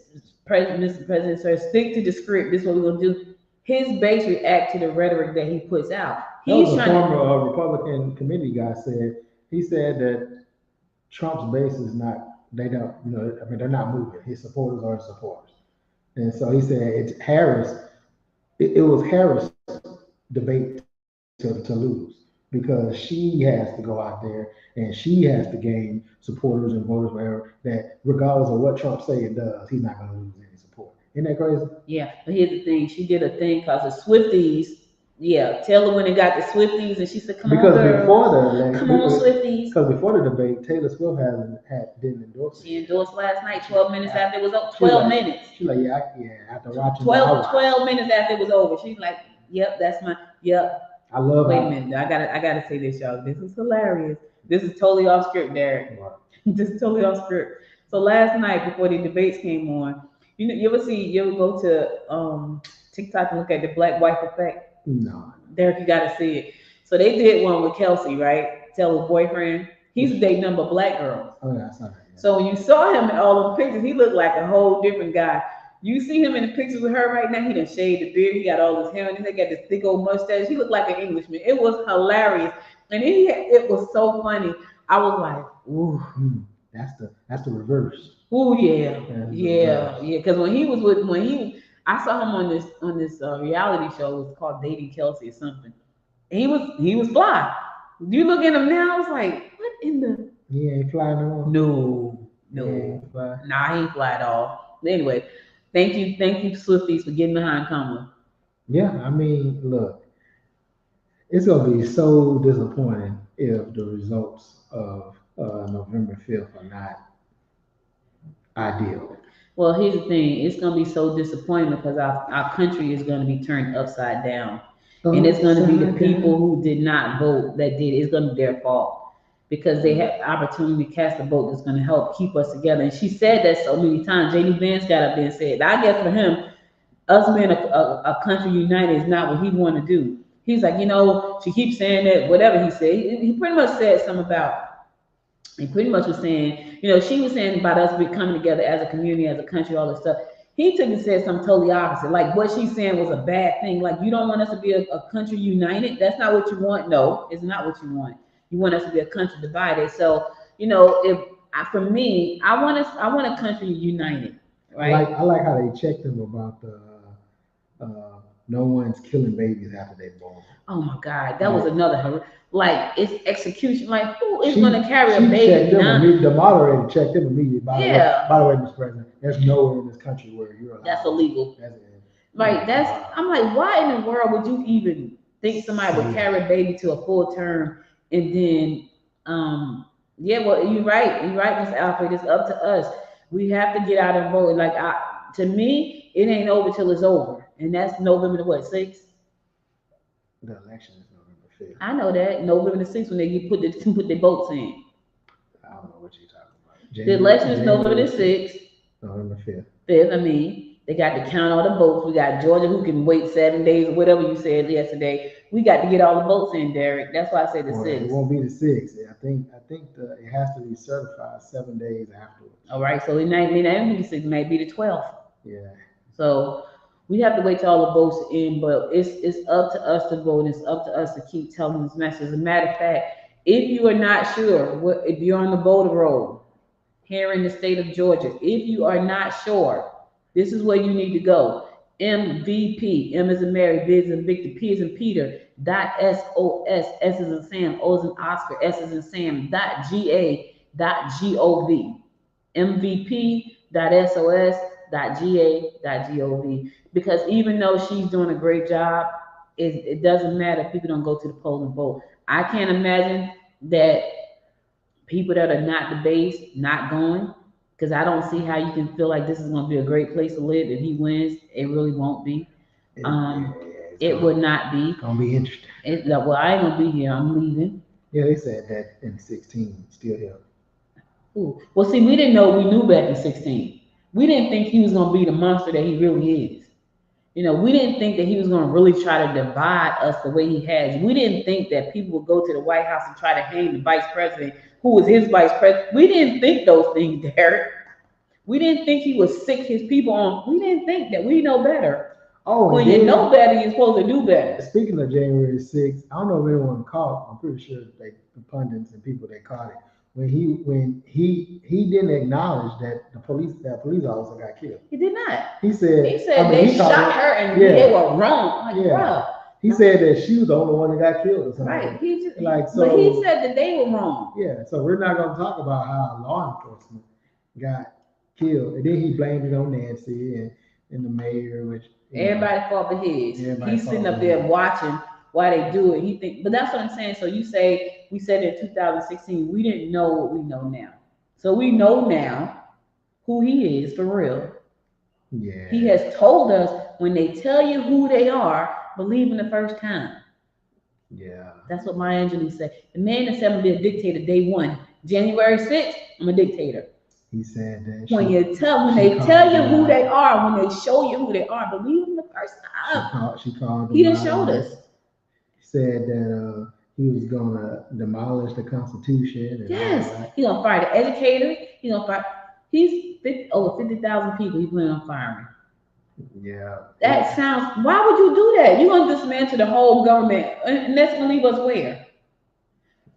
Mr. President, sir, stick to the script. This is what we're gonna do. His base react to the rhetoric that he puts out. He's a former Republican committee guy said. He said that Trump's base is not. They don't, they're not moving. His supporters are his supporters. And so he said it's Harris. It was Harris' debate to lose because she has to go out there and she has to gain supporters and voters, whatever, that regardless of what Trump say it does, he's not going to lose any support. Isn't that crazy? Yeah, but here's the thing. She did a thing called the Swifties. Yeah, Taylor went and got the Swifties, and she said, "Come on, girl. Before the election, come on, Swifties." Because before the debate, Taylor Swift didn't endorse it. She endorsed last night, 12 minutes after it was over. 12 minutes. She's like, after watching 12 minutes after it was over. She's like, "Yep, that's my yep." I love. Wait a minute, I gotta say this, y'all. This is hilarious. This is totally off script, Derek. Right. This is totally off script. So last night before the debates came on, you ever go to TikTok and look at the black wife effect? No. Derek, you gotta see it. So they did one with Kelsey, right? Taylor's boyfriend. He's dating number black girls. Oh yeah, I saw that. Yeah. So when you saw him in all those pictures, he looked like a whole different guy. You see him in the pictures with her right now. He done shaved the beard. He got all his hair on. He got this thick old mustache. He looked like an Englishman. It was hilarious, and it was so funny. I was like, ooh, that's the reverse. Ooh, yeah. Because I saw him on this reality show. It was called Dating Kelsey or something. He was fly. You look at him now, I was like, what in the? He ain't fly no more. No. Nah, he ain't fly at all. Anyway, thank you, Swifties, for getting behind Kamala. Yeah, I mean, look, it's gonna be so disappointing if the results of November 5th are not ideal. Well, here's the thing. It's going to be so disappointing because our country is going to be turned upside down. And it's going to be the people who did not vote that did. It's going to be their fault. because they have opportunity to cast a vote that's going to help keep us together. And she said that so many times. JD Vance got up there and said, I guess for him, us being a country united is not what he want to do. He's like, she keeps saying that, whatever he said. He pretty much said something about, he pretty much was saying, she was saying about us coming together as a community, as a country, all this stuff. He took and said something totally opposite. Like what she's saying was a bad thing. Like you don't want us to be a country united. That's not what you want. No, it's not what you want. You want us to be a country divided. So, for me, I want a country united, right? I like how they checked them about the no one's killing babies after they're born. Oh my God, that was another like it's execution. Like who is going to carry a baby? The moderator checked them immediately. By the way, Mr. President, there's nowhere in this country where you're allowed. That's illegal. I'm like, why in the world would you even think somebody would carry a baby to a full term and then well, you're right, Mr. Alfred. It's up to us. We have to get out and vote. Like to me, it ain't over till it's over. And that's November the 6th? The election is November 5th. I know that. November the 6th when they put their votes in. I don't know what you're talking about. The election is November the 6th. November 5th. They got to count all the votes. We got Georgia who can wait 7 days or whatever you said yesterday. We got to get all the votes in, Derek. That's why I say the 6th. It won't be the 6th. I think it has to be certified 7 days afterwards. All right, so it might be the 6th. It might be the 12th. Yeah. So we have to wait till all the votes in, but it's up to us to vote. It's up to us to keep telling this message. As a matter of fact, if you are not sure, if you're on the voter roll here in the state of Georgia, if you are not sure, this is where you need to go. MVP, M as in Mary, B as in Victor, P as in Peter, .SOS, S as in Sam, O as in Oscar, S as in Sam, .GA.gov. MVP.SOS. .ga.gov, because even though she's doing a great job, it doesn't matter if people don't go to the polls and vote. I can't imagine that people that are not the base not going, because I don't see how you can feel like this is going to be a great place to live if he wins. It really won't be. It would not be. It's gonna be interesting. Well, I ain't gonna be here. I'm leaving. Yeah, they said that in 16, still here. Ooh. Well, see, we didn't know what we knew back in 16. We didn't think he was going to be the monster that he really is. We didn't think that he was going to really try to divide us the way he has. We didn't think that people would go to the White House and try to hang the vice president, who was his vice president. We didn't think those things, Derek. We didn't think he would sick his people on. We didn't think that. We know better. Oh, when you know better, you're supposed to do better. Speaking of January 6th, I don't know if anyone caught. I'm pretty sure the pundits and people that caught it. When he didn't acknowledge that the police officer got killed. He did not. He said they shot her and they were wrong. Like, bro. He said that she was the only one that got killed or something. Right. But he said that they were wrong. Yeah. So we're not going to talk about how law enforcement got killed, and then he blamed it on Nancy and the mayor, which everybody fought for his. He's sitting up there watching why they do it. But that's what I'm saying. So we said in 2016, we didn't know what we know now. So we know now who he is for real. Yeah. He has told us when they tell you who they are, believe in the first time. Yeah. That's what Maya Angelou said. The man that said I'm gonna be a dictator day one. January 6th, I'm a dictator. He said that when they tell you who they are, when they show you who they are, believe them the first time. She called he done showed us. Said that he was gonna demolish the Constitution. And yes, he's gonna fire the educators. He's over 50,000 people. He's planning on firing. Yeah. That sounds. Why would you do that? You're gonna dismantle the whole government, and that's gonna leave us where?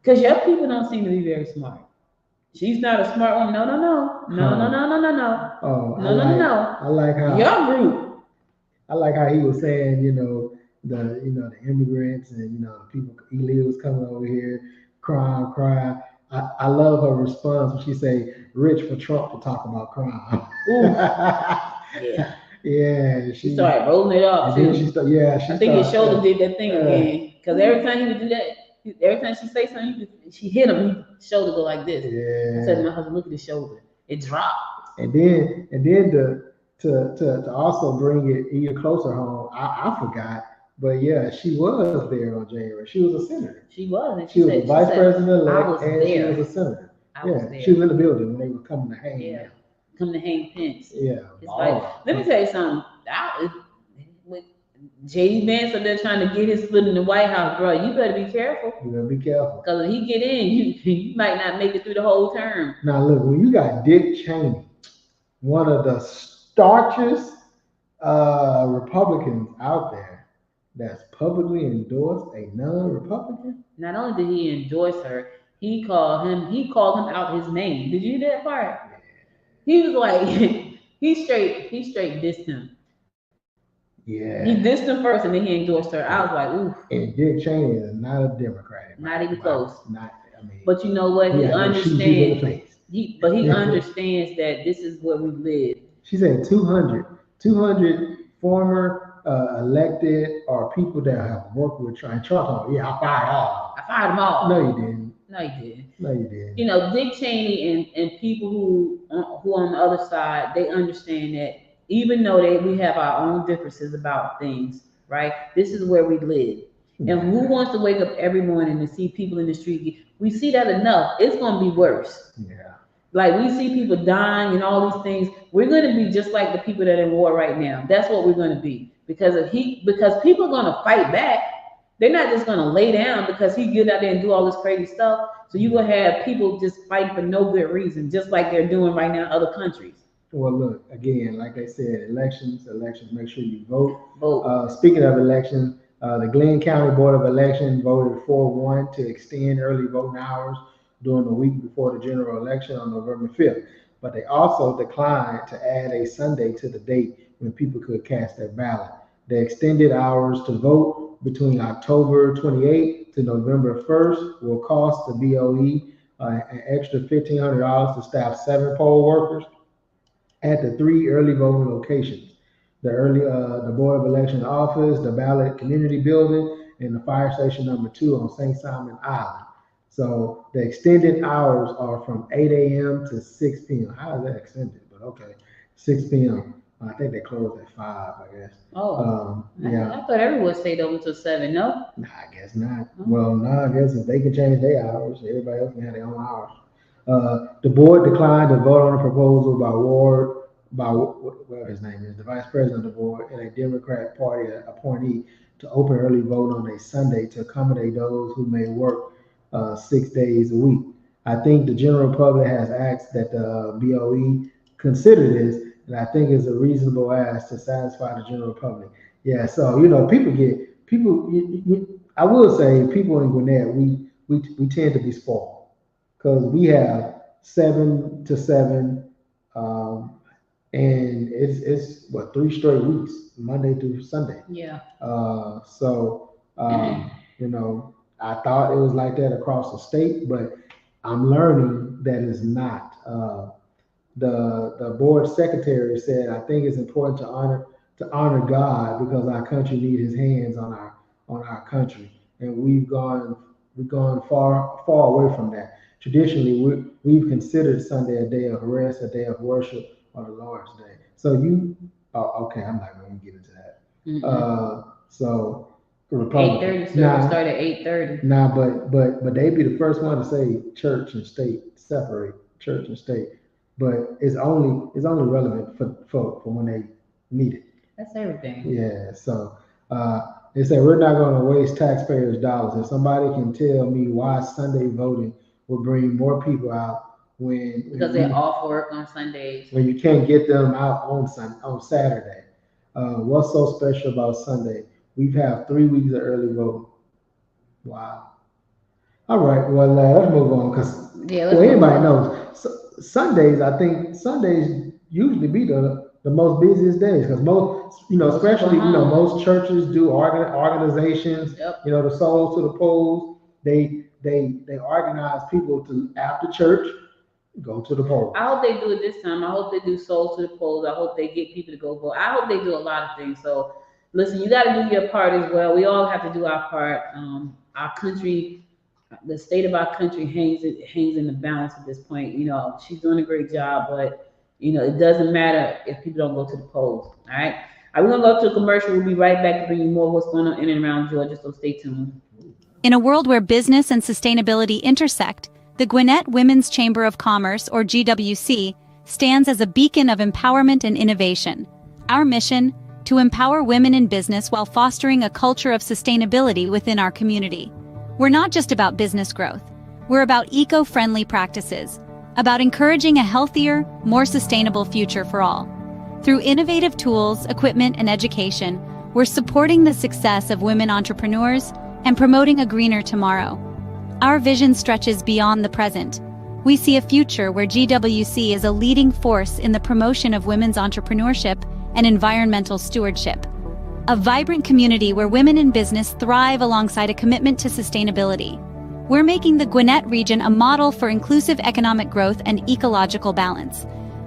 Because your people don't seem to be very smart. She's not a smart one. No. Oh, no. I like how your group. I like how he was saying, the immigrants and the people illegals coming over here, crime. I love her response when she say, "Rich for Trump to talk about crime." Yeah. Yeah. She started rolling it up too. I think his shoulder did that thing again. Because every time he would do that, every time she say something, she hit him. His shoulder go like this. Yeah. I said to my husband, "Look at his shoulder. It dropped." And then to also bring it even closer home, I forgot But yeah, she was there on January. She was a senator. She was, and She was the vice president I elect, was and she there. was a senator. I was Yeah, there. she was in the building when they were coming to hang. Yeah, Them. come to hang Pence. Yeah, It's like, let me tell you something. With J.D. Vance up there trying to get his foot in the White House, bro, you better be careful. You better be careful. Because if he get in, you might not make it through the whole term. Now look, when you got Dick Cheney, one of the starchest Republicans out there, that's publicly endorsed a non-Republican. Not only did he endorse her, he called him out his name. Did you hear that part? He was like, he straight dissed him. Yeah. He dissed him first and then he endorsed her. I was like, ooh. And Dick Cheney is not a Democrat. Not even close. Not, I mean. But you know what? He understands. He understands that this is where we live. She said 200 former elected or people that have worked with Trump. Yeah, I fired all. I fired them all. No, you didn't. No, you didn't. No, you didn't. You know, Dick Cheney and people who on the other side, they understand that even though we have our own differences about things, right? This is where we live. And who wants to wake up every morning and see people in the street? We see that enough. It's going to be worse. Yeah. Like we see people dying and all these things. We're going to be just like the people that are in war right now. That's what we're going to be. Because people are going to fight back. They're not just going to lay down because he get out there and do all this crazy stuff. So you're going to have people just fighting for no good reason, just like they're doing right now in other countries. Well, look, again, like I said, elections, make sure you vote. Vote. Speaking of elections, the Glenn County Board of Election voted 4-1 to extend early voting hours during the week before the general election on November 5th. But they also declined to add a Sunday to the date when people could cast their ballot. The extended hours to vote between October 28th to November 1st will cost the BOE an extra $1,500 to staff 7 poll workers at the 3 early voting locations: the Board of Election office, the ballot community building, and the fire station number 2 on St. Simon Island. So the extended hours are from 8 a.m. to 6 p.m. How is that extended? But okay, 6 p.m. I think they closed at 5, I guess. Oh, yeah. I thought everyone stayed open until 7. No? Nah, I guess not. Well, no, I guess if they can change their hours, everybody else can have their own hours. The board declined to vote on a proposal by his name is, the vice president of the board and a Democrat Party appointee to open early vote on a Sunday to accommodate those who may work 6 days a week. I think the general public has asked that the BOE consider this, and I think it's a reasonable ask to satisfy the general public. Yeah, so I will say people in Gwinnett, we tend to be spoiled because we have 7 to 7, and it's 3 straight weeks, Monday through Sunday. Yeah. I thought it was like that across the state, but I'm learning that it's not. The board secretary said, I think it's important to honor God because our country needs His hands on our country, and we've gone far away from that. Traditionally, we've considered Sunday a day of rest, a day of worship, or the Lord's Day. So okay, I'm not going to get into that. Mm-hmm. So. 8:30 service start at 8:30. Nah, but they'd be the first one to say church and state, separate church and state. But it's only relevant for when they need it. That's everything. Yeah. So they say we're not going to waste taxpayers' dollars. If somebody can tell me why Sunday voting will bring more people out because they're off work on Sundays, when you can't get them out on Saturday, what's so special about Sunday? We've had 3 weeks of early voting. Wow. All right. Well, let's move on because anybody knows Sundays. I think Sundays usually be the most busiest days because most, especially most churches do organizations. Yep. The Souls to the Polls. They organize people to after church go to the polls. I hope they do it this time. I hope they do Souls to the Polls. I hope they get people to go vote. I hope they do a lot of things. So. Listen, you got to do your part as well. We all have to do our part. Our country, the state of our country hangs in the balance at this point. She's doing a great job, but it doesn't matter if people don't go to the polls. All right. We're going to go to a commercial. We'll be right back to bring you more of what's going on in and around Georgia, so stay tuned. In a world where business and sustainability intersect, the Gwinnett Women's Chamber of Commerce, or GWC, stands as a beacon of empowerment and innovation. Our mission: to empower women in business while fostering a culture of sustainability within our community. We're not just about business growth. We're about eco-friendly practices, about encouraging a healthier, more sustainable future for all. Through innovative tools, equipment, and education, we're supporting the success of women entrepreneurs and promoting a greener tomorrow. Our vision stretches beyond the present. We see a future where GWC is a leading force in the promotion of women's entrepreneurship and environmental stewardship. A vibrant community where women in business thrive alongside a commitment to sustainability. We're making the Gwinnett region a model for inclusive economic growth and ecological balance.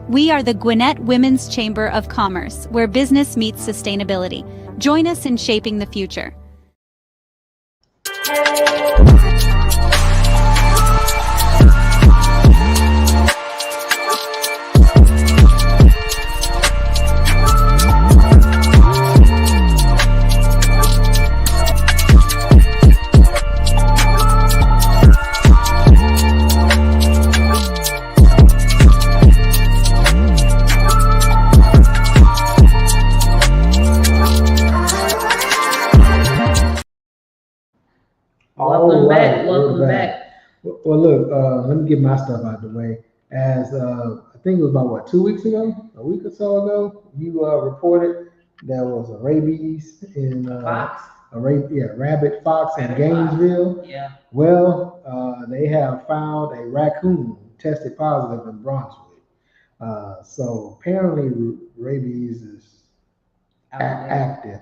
We are the Gwinnett Women's Chamber of Commerce, where business meets sustainability. Join us in shaping the future. Welcome back. Well, look, let me get my stuff out of the way. As I think it was about 2 weeks ago, a week or so ago, you reported there was a rabies in Fox? rabbit fox in Gainesville. Yeah. Well, they have found a raccoon tested positive in Brunswick. So apparently rabies is active.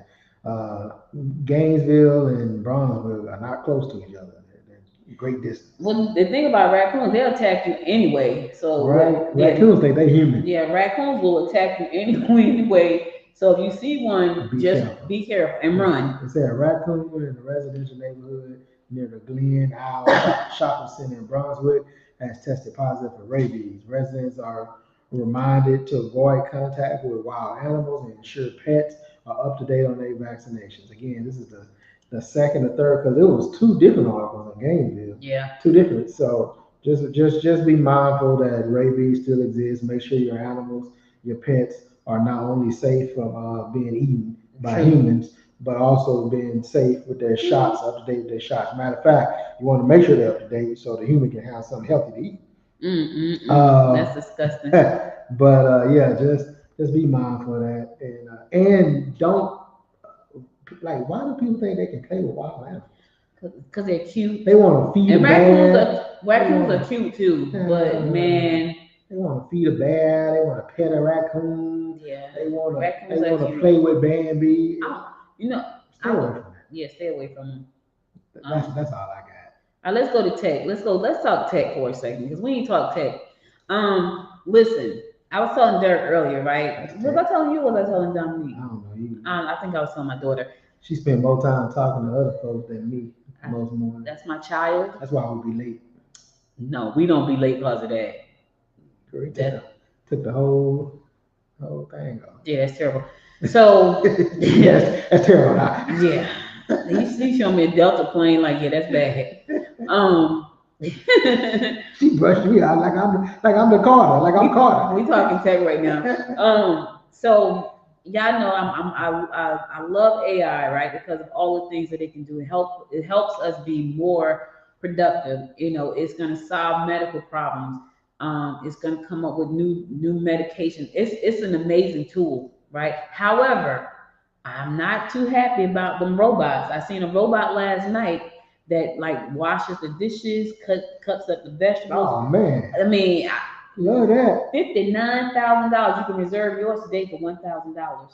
Gainesville and Brunswick are not close to each other. They're great distance. Well, the thing about raccoons, they'll attack you anyway. So raccoons think they're human. Yeah, raccoons will attack you anyway. So if you see one, be careful and run. They say a raccoon in a residential neighborhood near the Glen Owl Shopping Center in Brunswick has tested positive for rabies. Residents are reminded to avoid contact with wild animals and ensure pets are up to date on their vaccinations. Again, this is the second or third, because it was 2 different articles in Gainesville. Yeah. 2 different. So just be mindful that rabies still exists. Make sure your animals, your pets, are not only safe from being eaten by humans, but also being safe with their shots, up to date with their shots. Matter of fact, you want to make sure they're up to date so the human can have something healthy to eat. That's disgusting. But yeah, just be mindful of that, and don't why do people think they can play with wild animals? Because they're cute. They want to feed a bear. Raccoons are cute too, but man, they want to feed a bear. They want to pet a raccoon. Yeah, they want to play with Bambi. Stay away from that. Yeah, stay away from them. That's all I got. All right, let's go to tech. Let's talk tech for a second, because we ain't talk tech. Listen, I was telling Derek earlier, right? Was I telling you or was I telling Dominique? I don't know. I think I was telling my daughter. She spent more time talking to other folks than me most mornings. That's my child. That's why we be late. No, we don't be late because of that. Great. Took the whole thing off. Yeah, that's terrible. So yes, that's terrible. Yeah. He showed me a Delta plane, like, yeah, that's bad. She brushed me out like I'm the Carter, like I'm Carter. We talking tech right now. So y'all know I love AI, right? Because of all the things that it can do. It helps us be more productive. It's gonna solve medical problems. It's gonna come up with new medication. It's an amazing tool, right? However, I'm not too happy about them robots. I seen a robot last night that washes the dishes, cuts up the vegetables. Oh man! I mean, love that. $59,000. You can reserve yours today for $1,000.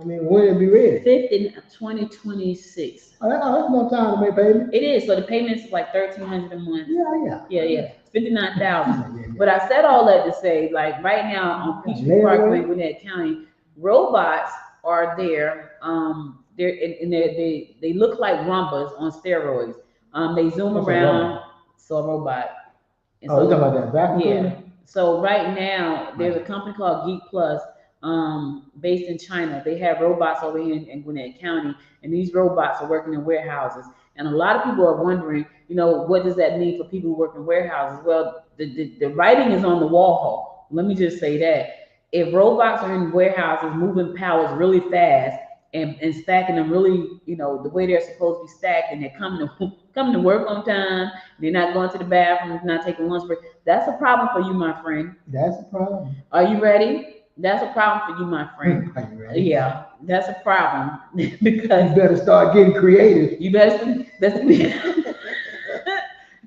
I mean, when it be ready? 2026. Oh, that's no time to make payment. It is. So the payments is like $1,300 a month. Yeah. 59,000. But I said all that to say, right now on Peachtree Parkway, Gwinnett County, robots are there. They look like Rumbas on steroids. They zoom around. So a robot. And you're talking about that vacuum? Yeah. So right now there's a company called Geek Plus. based in China. They have robots over here in Gwinnett County, and these robots are working in warehouses. And a lot of people are wondering, what does that mean for people who work in warehouses? Well, the writing is on the wall. Let me just say that. If robots are in warehouses moving pallets really fast and stacking them really, the way they're supposed to be stacked, and they're coming to work on time, they're not going to the bathroom, not taking lunch break, that's a problem for you, my friend. That's a problem. Are you ready? That's a problem for you, my friend. Are you ready? Yeah, that's a problem because you better start getting creative. You better. That's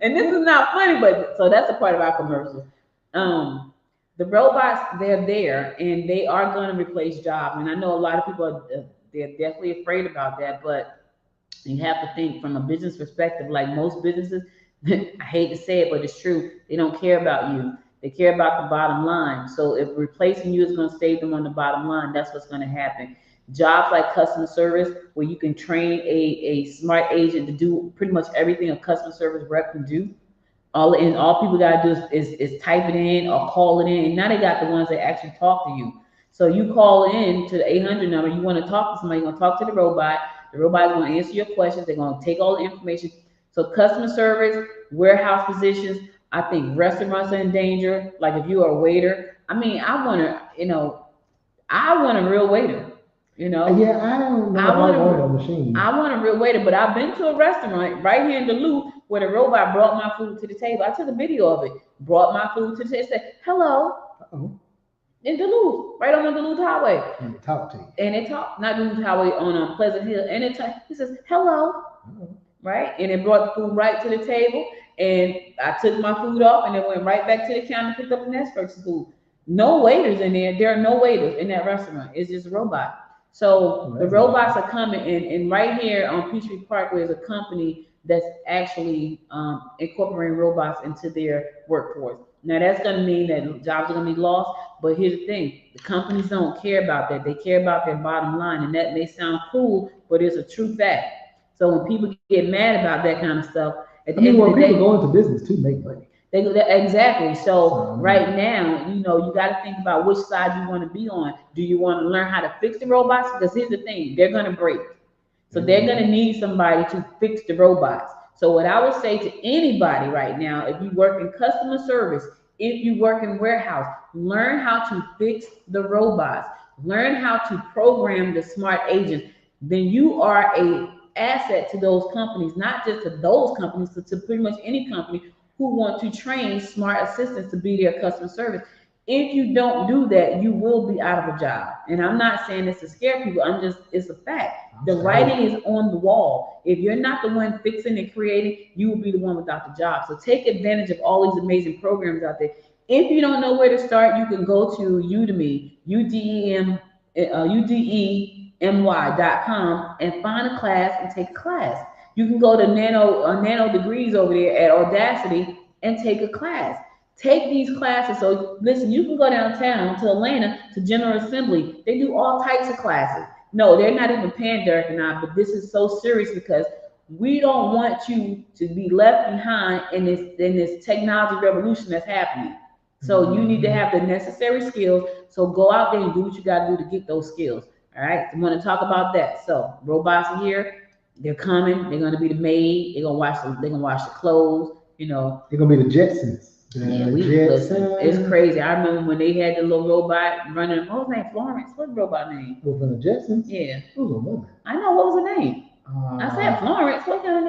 and this is not funny, but so that's a part of our commercials. The robots, they're there, and they are going to replace jobs. And I know a lot of people they're definitely afraid about that, but you have to think from a business perspective. Like most businesses, I hate to say it, but it's true. They don't care about you. They care about the bottom line. So if replacing you is going to save them on the bottom line, that's what's going to happen. Jobs like customer service, where you can train a smart agent to do pretty much everything a customer service rep can do. All people got to do is type it in or call it in. And now they got the ones that actually talk to you. So you call in to the 800 number. You want to talk to somebody. You want to talk to the robot. The robot is going to answer your questions. They're going to take all the information. So customer service, warehouse positions. I think restaurants are in danger. Like if you are a waiter, I want a real waiter. Yeah, I don't know. I want a real waiter, but I've been to a restaurant right here in Duluth where the robot brought my food to the table. I took a video of it. Brought my food to the table. Said hello. Uh-oh. In Duluth, right on the Duluth Highway. And they talk to you. And they talk, not Duluth Highway, on Pleasant Hill. And he says hello. Uh-oh. Right, and it brought the food right to the table, and I took my food off, and it went right back to the counter and picked up the next person's food. No waiters in there. There are no waiters in that restaurant. It's just a robot. So the robots are coming, and right here on Peachtree Parkway is a company that's actually incorporating robots into their workforce. Now that's going to mean that jobs are going to be lost, but here's the thing: the companies don't care about that. They care about their bottom line, and that may sound cool, but it's a true fact. So when people get mad about that kind of stuff, at the end of the day, people go into business to make money. Exactly. So right now, you got to think about which side you want to be on. Do you want to learn how to fix the robots? Because here's the thing: they're going to break. So they're going to need somebody to fix the robots. So what I would say to anybody right now, if you work in customer service, if you work in warehouse, learn how to fix the robots. Learn how to program the smart agents. Then you are a asset to those companies, not just to those companies, but to pretty much any company who want to train smart assistants to be their customer service. If you don't do that, you will be out of a job. And I'm not saying this to scare people. It's a fact. The writing is on the wall. If you're not the one fixing and creating, you will be the one without the job. So take advantage of all these amazing programs out there. If you don't know where to start, you can go to Udemy, udemy.com, and find a class and take a class. You can go to Nano Degrees over there at Audacity and take a class. Take these classes. So listen, you can go downtown to Atlanta to General Assembly. They do all types of classes. No, they're not even paying Derek and I, but this is so serious because we don't want you to be left behind in this technology revolution that's happening. So you need to have the necessary skills. So go out there and do what you got to do to get those skills. All right, I want to talk about that. So robots are here. They're coming. They're going to be the maid. They're going to wash the clothes. They're going to be the Jetsons. Listen, it's crazy. I remember when they had the little robot running. What was her name? Florence. What's the robot name? Well, from the Jetsons? Yeah. It was a woman. I know. What was her name? I said Florence. What kind of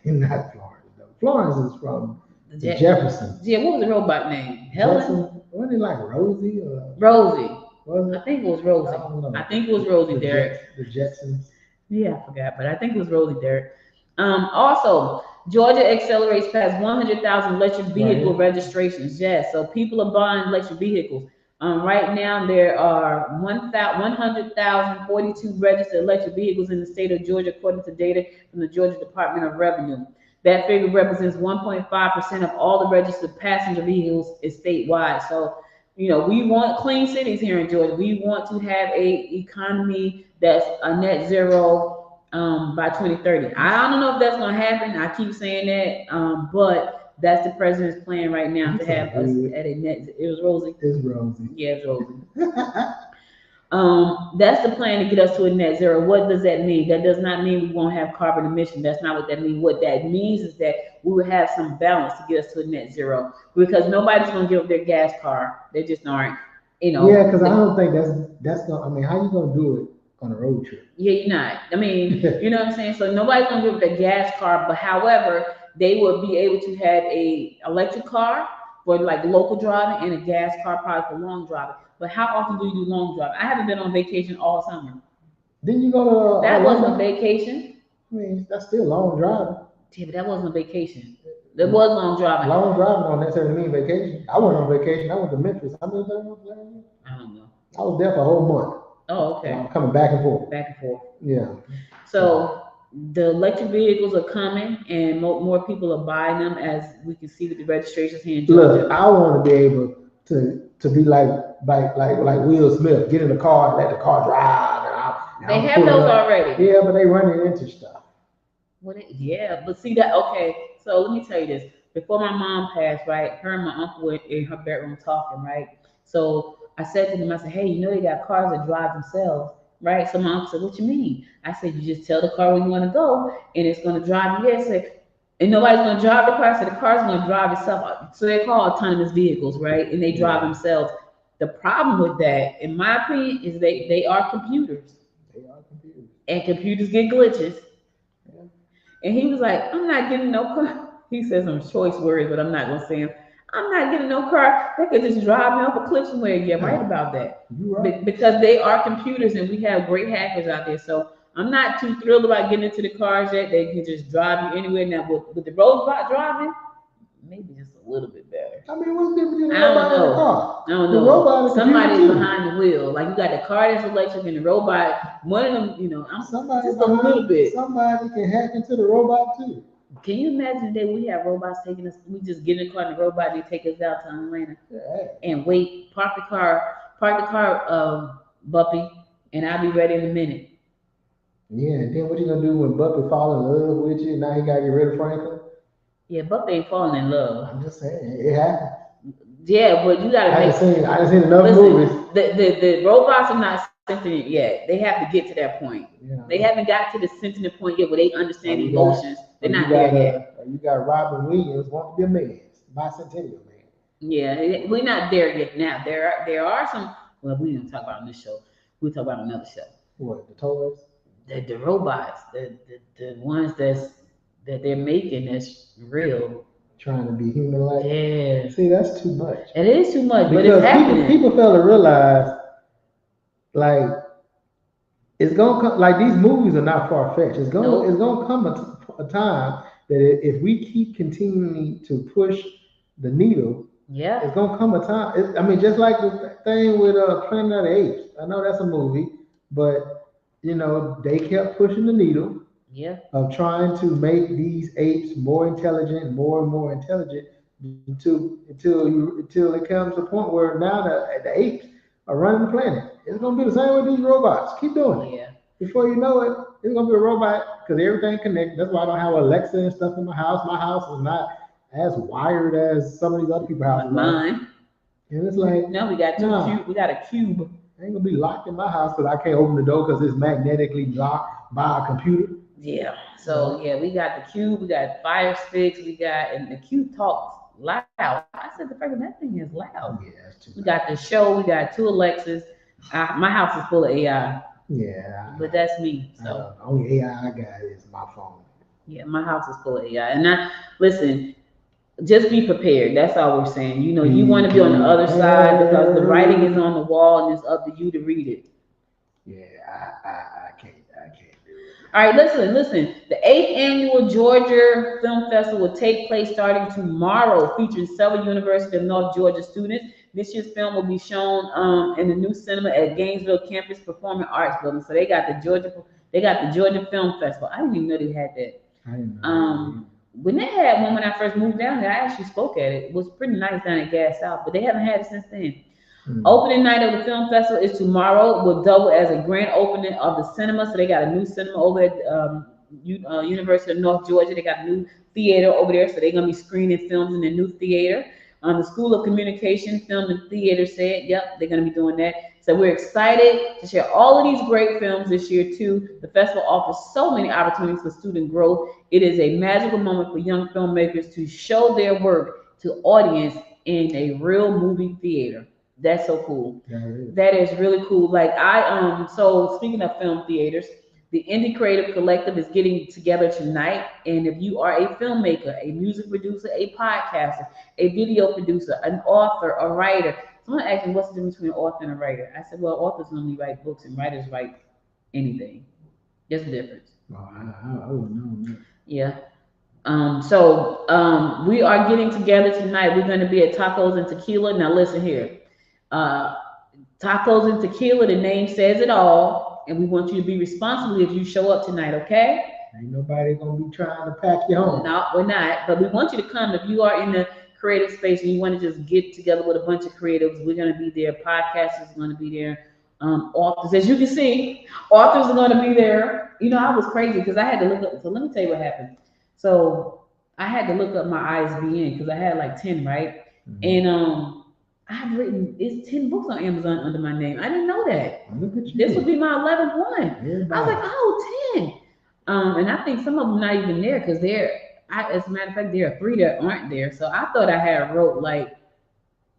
name? Not Florence, though. Florence is from the Jeffersons. Yeah, what was the robot name? Helen? Wasn't it like Rosie? Rosie. Was it? I think it was Rosie. I think it was Rosie, Derek. The Jetsons. Yeah, I forgot, but I think it was Rosie, Derek. Also, Georgia accelerates past 100,000 electric vehicle registrations. Yes, so people are buying electric vehicles. Right now, there are 100,042 registered electric vehicles in the state of Georgia, according to data from the Georgia Department of Revenue. That figure represents 1.5% of all the registered passenger vehicles statewide. So, we want clean cities here in Georgia. We want to have a economy that's a net zero by 2030. I don't know if that's going to happen. I keep saying that, but that's the president's plan right now to have us at a net. It was Rosie. It's Rosie. Yeah, it's Rosie. That's the plan to get us to a net zero. What does that mean? That does not mean we won't have carbon emission. That's not what that means. What that means is that we will have some balance to get us to a net zero, because nobody's going to give up their gas car. They just aren't. Yeah, because I don't think that's gonna. I mean, how you gonna do it on a road trip? Yeah, you're not. I mean, you know what I'm saying? So nobody's gonna give up their gas car, but however, they will be able to have a electric car for like local driving and a gas car probably for long driving. But how often do you do long driving? I haven't been on vacation all summer. Didn't you go to That wasn't a Orlando? vacation. I mean, that's still long driving. Yeah, but that wasn't a vacation. That was long driving. Long driving don't necessarily mean vacation. I went on vacation. I went to Memphis. How many times was I? I don't know. I was there for a whole month. Oh, okay. I'm coming back and forth. Back and forth. Yeah. So the electric vehicles are coming, and more people are buying them, as we can see with the registrations here in Georgia. Look, I want to be able to be like Will Smith, get in the car and let the car drive. They have those already. Yeah, but they running into stuff. Yeah, but see that, okay, so let me tell you this. Before my mom passed, right, her and my uncle were in her bedroom talking, right? So I said to them, I said, hey, you know they got cars that drive themselves, right? So my uncle said, what you mean? I said, you just tell the car where you want to go, and it's going to drive you there. I said, and nobody's going to drive the car. I said, the car's going to drive itself. So they're called autonomous vehicles, right? And they drive themselves. The problem with that, in my opinion, is they are computers. They are computers. And computers get glitches. And he was like, I'm not getting no car. He said some choice words, but I'm not going to say them. I'm not getting no car that could just drive me off a cliff somewhere. Yeah, right about that. You're right. Because they are computers, and we have great hackers out there. So I'm not too thrilled about getting into the cars yet. They can just drive you anywhere. Now, with the robot driving, maybe just a little bit better. I mean, what's the difference between I don't robot and a know. car? I don't The know. robot is Somebody's computer too. behind the wheel. Like you got the car that's electric and the robot. One of them, I'm Somebody just a little bit. Somebody can hack into the robot too. Can you imagine that we have robots taking us? We just get in the car and the robot and they take us out to Atlanta and wait, park the car, Buppy, and I'll be ready in a minute. Yeah, and then what you gonna do when Buppy fall in love with you? Now you gotta get rid of Franklin. Yeah, Buppy ain't falling in love. I'm just saying, it happens. Yeah, but you gotta I ain't seen enough movies. The robots are not sentient yet. They have to get to that point. Yeah. They haven't got to the sentient point yet where they understand emotions. They're not there yet. You got Robin Williams want to be a man, bicentennial man. Yeah, we're not there yet. Now there are some. Well, we didn't talk about on this show. We talk about another show. What, the toys? The robots, the ones that they're making that's real. Trying to be human-like. Yeah. See, that's too much. It is too much, because but it's happening. People fail to realize, like, it's gonna come. Like, these movies are not far-fetched. It's gonna come a time that if we keep continuing to push the needle, it's gonna come a time. I mean, just like the thing with Planet of the Apes. I know that's a movie, but they kept pushing the needle. Of trying to make these apes more intelligent, more and more intelligent, until it comes to a point where now the apes are running the planet. It's gonna be the same with these robots. Keep doing it. Before you know it, it's gonna be a robot because everything connected. That's why I don't have Alexa and stuff in my house. My house is not as wired as some of these other people's houses. Mine. And it's like, no, we got we got a cube. I ain't gonna be locked in my house because I can't open the door because it's magnetically locked by a computer. Yeah. So we got the cube, we got fire sticks, and the cube talks loud. I said the freaking that thing is loud. Yeah, that's too we got the show, we got 2 Alexas. My house is full of AI. Yeah. But that's me. So the only AI I got is my phone. Yeah, my house is full of AI. And listen, just be prepared. That's all we're saying. You want to be on the other side because the writing is on the wall and it's up to you to read it. Yeah, I can't do it. All right, listen. The 8th annual Georgia Film Festival will take place starting tomorrow, featuring several University of North Georgia students. This year's film will be shown in the new cinema at Gainesville Campus Performing Arts Building. So they got the Georgia Film Festival. I didn't even know they had that. I didn't know. When they had one when I first moved down there, I actually spoke at it. It was pretty nice down at Gas South, but they haven't had it since then. Opening night of the film festival is tomorrow. Will double as a grand opening of the cinema. So they got a new cinema over at University of North Georgia. They got a new theater over there, so they're gonna be screening films in the new theater. The School of Communication, Film and Theater said, yep, they're gonna be doing that. So we're excited to share all of these great films this year too. The festival offers so many opportunities for student growth. It is a magical moment for young filmmakers to show their work to audience in a real movie theater. That's so cool. That is really cool. Like so speaking of film theaters, the Indie Creative Collective is getting together tonight. And if you are a filmmaker, a music producer, a podcaster, a video producer, an author, a writer, someone asked me what's the difference between an author and a writer. I said, well, authors normally write books and writers write anything. There's a difference. Oh, I wouldn't know. Yeah. We are getting together tonight. We're going to be at Tacos and Tequila. Now listen here. Tacos and Tequila, the name says it all. And we want you to be responsible if you show up tonight, okay? Ain't nobody gonna be trying to pack you home. No, we're not. But we want you to come. If you are in the creative space and you want to just get together with a bunch of creatives, we're gonna be there. Podcasters are gonna be there. Authors, as you can see, authors are gonna be there. You know, I was crazy because I had to look up. So let me tell you what happened. So I had to look up my ISBN because I had like 10, right? Mm-hmm. And I've written 10 books on Amazon under my name. I didn't know that. Look at you. This would be my 11th one. Yeah, I was like, oh, 10. And I think some of them not even there because as a matter of fact, there are 3 that aren't there. So I thought I had wrote like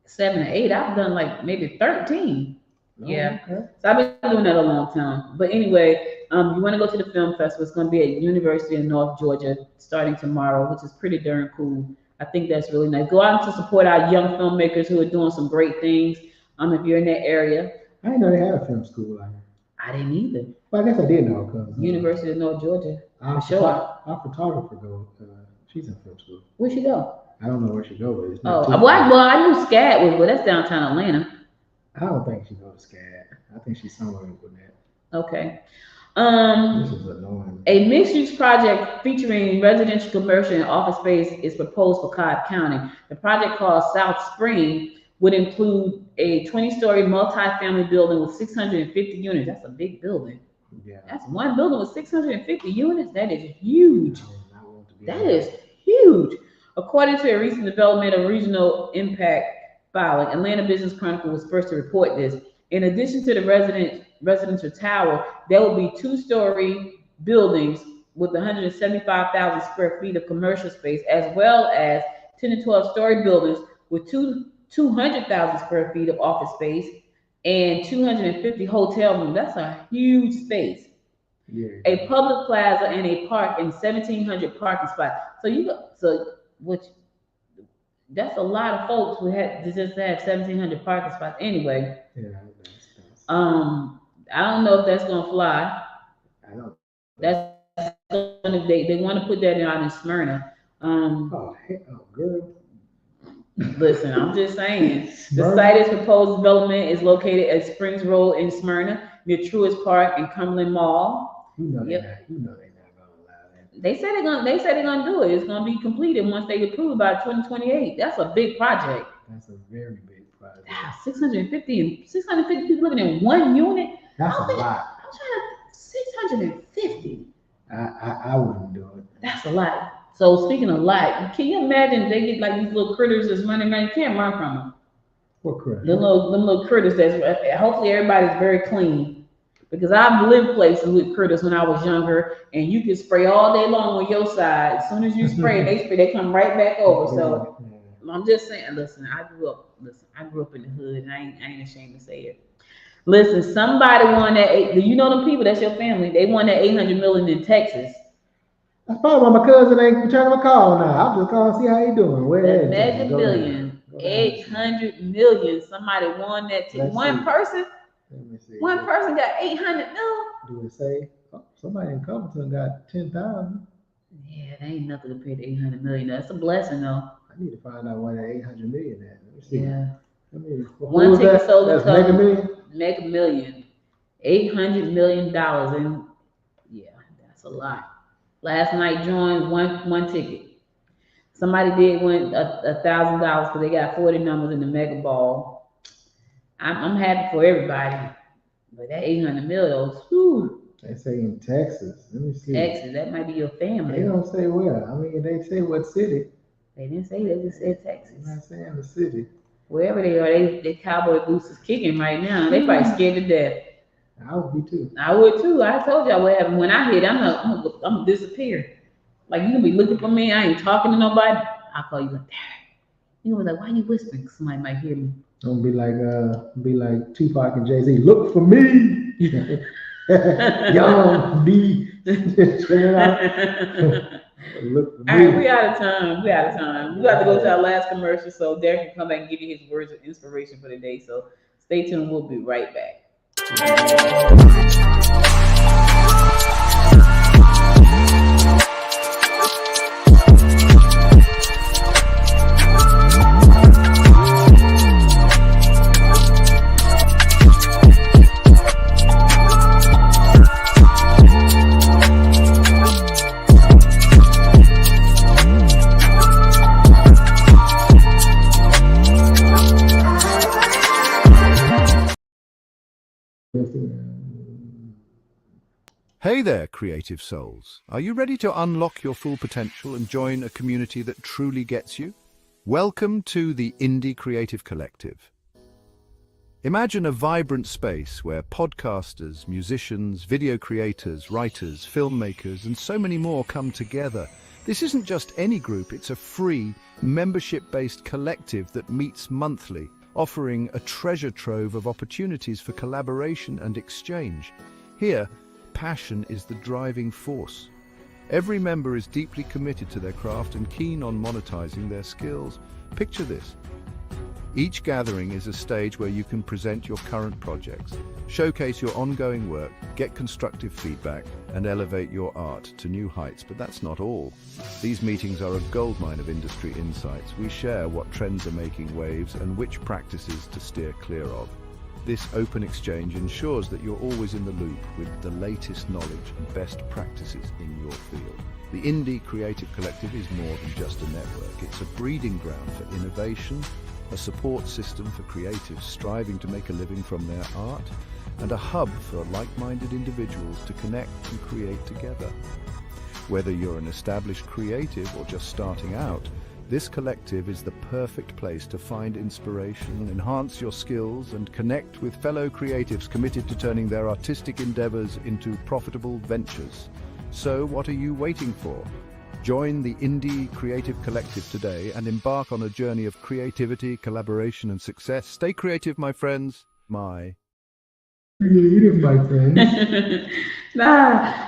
7 or 8. I've done like maybe 13. Oh, yeah. Okay. So I've been doing that a long time. But anyway, you want to go to the film festival. It's going to be at University of North Georgia starting tomorrow, which is pretty darn cool. I think that's really nice. Go out to support our young filmmakers who are doing some great things. If you're in that area. I didn't know they had a film school out here. I didn't either. Well, I guess I did know because University of North Georgia. Our photographer she's in film school. Where'd she go? I don't know where she goes. I knew SCAD was, but that's downtown Atlanta. I don't think she goes to SCAD. I think she's somewhere in Gwinnett. Okay. This is annoying. A mixed-use project featuring residential, commercial, and office space is proposed for Cobb County. The project, called South Spring, would include a 20-story multi-family building with 650 units. That's a big building. Yeah. That's one building with 650 units. That is huge. That is huge. According to a recent development of regional impact filing, Atlanta Business Chronicle was first to report this. In addition to the residential tower, there will be 2-story buildings with 175,000 square feet of commercial space, as well as 10 to 12-story buildings with 200,000 square feet of office space and 250 hotel rooms. That's a huge space. Yeah. A public plaza and a park and 1,700 parking spots. That's a lot of folks who had to just have 1,700 parking spots anyway. Yeah. I don't know if that's gonna fly. I don't. They want to put that out in Smyrna. Girl. Listen, I'm just saying. The site's proposed development is located at Springs Road in Smyrna, near Truist Park and Cumberland Mall. They're not gonna allow that. They said they're gonna do it. It's gonna be completed once they approve it by 2028. That's a big project. That's a very big project. 650 people living in one unit. That's a lot. I'm trying to 650. I wouldn't do it. That's a lot. So speaking of lot, can you imagine they get like these little critters that's running around? You can't run from them. What critters? Them little critters that's hopefully everybody's very clean. Because I've lived places with critters when I was younger, and you can spray all day long on your side. As soon as you spray, they come right back over. So I'm just saying, listen, I grew up in the hood, and I ain't ashamed to say it. Listen, somebody won that. Do you know them people? That's your family. They won that $800 million in Texas. That's probably why my cousin ain't returning my call now. I'm just calling to see how he doing. The Mega Million, 800 million. Somebody won that. One person. Let me see. One person got 800 million. Do it say somebody in Cumberland got 10,000? Yeah, that ain't nothing to pay the 800 million. That's a blessing, though. I need to find out where that 800 million at. Let me see. Yeah. One ticket sold in Mega Million. Mega Million, $800 million, and yeah, that's a lot. Last night joined one ticket. Somebody did win $1,000 because they got 40 numbers in the Mega Ball. I'm happy for everybody, but that 800 million, whew. They say in Texas. Let me see. Texas, that might be your family. They don't say where. I mean, they say what city. They didn't say. They just said Texas. I'm not saying the city. Wherever they are, they cowboy boots is kicking right now. They probably scared to death. I would be too. I would too. I told y'all what happened when I hit. I'm gonna disappear. Like you gonna be looking for me. I ain't talking to nobody. I'll call you like that. You gonna be like, why you whispering? Somebody might hear me. Don't be like Tupac and Jay-Z. Look for me. Young D. Look for me. All right, we out of time. We out of time. We got to go to our last commercial, so Derek can come back and give you his words of inspiration for the day. So stay tuned. We'll be right back. Hey there, creative souls. Are you ready to unlock your full potential and join a community that truly gets you? Welcome to the Indie Creative Collective. Imagine a vibrant space where podcasters, musicians, video creators, writers, filmmakers, and so many more come together. This isn't just any group, it's a free, membership-based collective that meets monthly, offering a treasure trove of opportunities for collaboration and exchange. Here, passion is the driving force. Every member is deeply committed to their craft and keen on monetizing their skills. Picture this. Each gathering is a stage where you can present your current projects, showcase your ongoing work, get constructive feedback, and elevate your art to new heights. But that's not all. These meetings are a goldmine of industry insights. We share what trends are making waves and which practices to steer clear of. This open exchange ensures that you're always in the loop with the latest knowledge and best practices in your field. The Indie Creative Collective is more than just a network. It's a breeding ground for innovation, a support system for creatives striving to make a living from their art, and a hub for like-minded individuals to connect and create together. Whether you're an established creative or just starting out, this collective is the perfect place to find inspiration, enhance your skills, and connect with fellow creatives committed to turning their artistic endeavors into profitable ventures. So what are you waiting for? Join the Indie Creative Collective today and embark on a journey of creativity, collaboration, and success. Stay creative, my friends. Creative, my friends.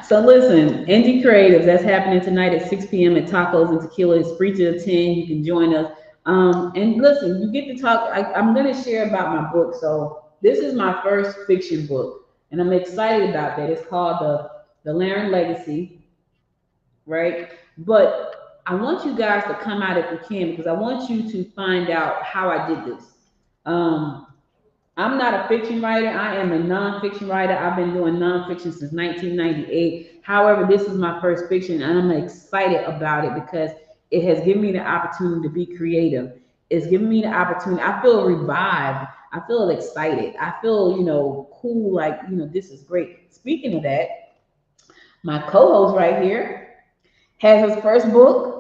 So listen, Indie Creatives, that's happening tonight at 6 p.m. at Tacos and Tequila. It's free to attend. You can join us. And listen, you get to talk. I'm going to share about my book. So this is my first fiction book, and I'm excited about that. It's called The Laren Legacy, right? But I want you guys to come out if you can, because I want you to find out how I did this. I'm not a fiction writer. I am a nonfiction writer. I've been doing nonfiction since 1998. However, this is my first fiction, and I'm excited about it because it has given me the opportunity to be creative. It's given me the opportunity. I feel revived. I feel excited. I feel, cool. Like, this is great. Speaking of that, my co-host right here has his first book.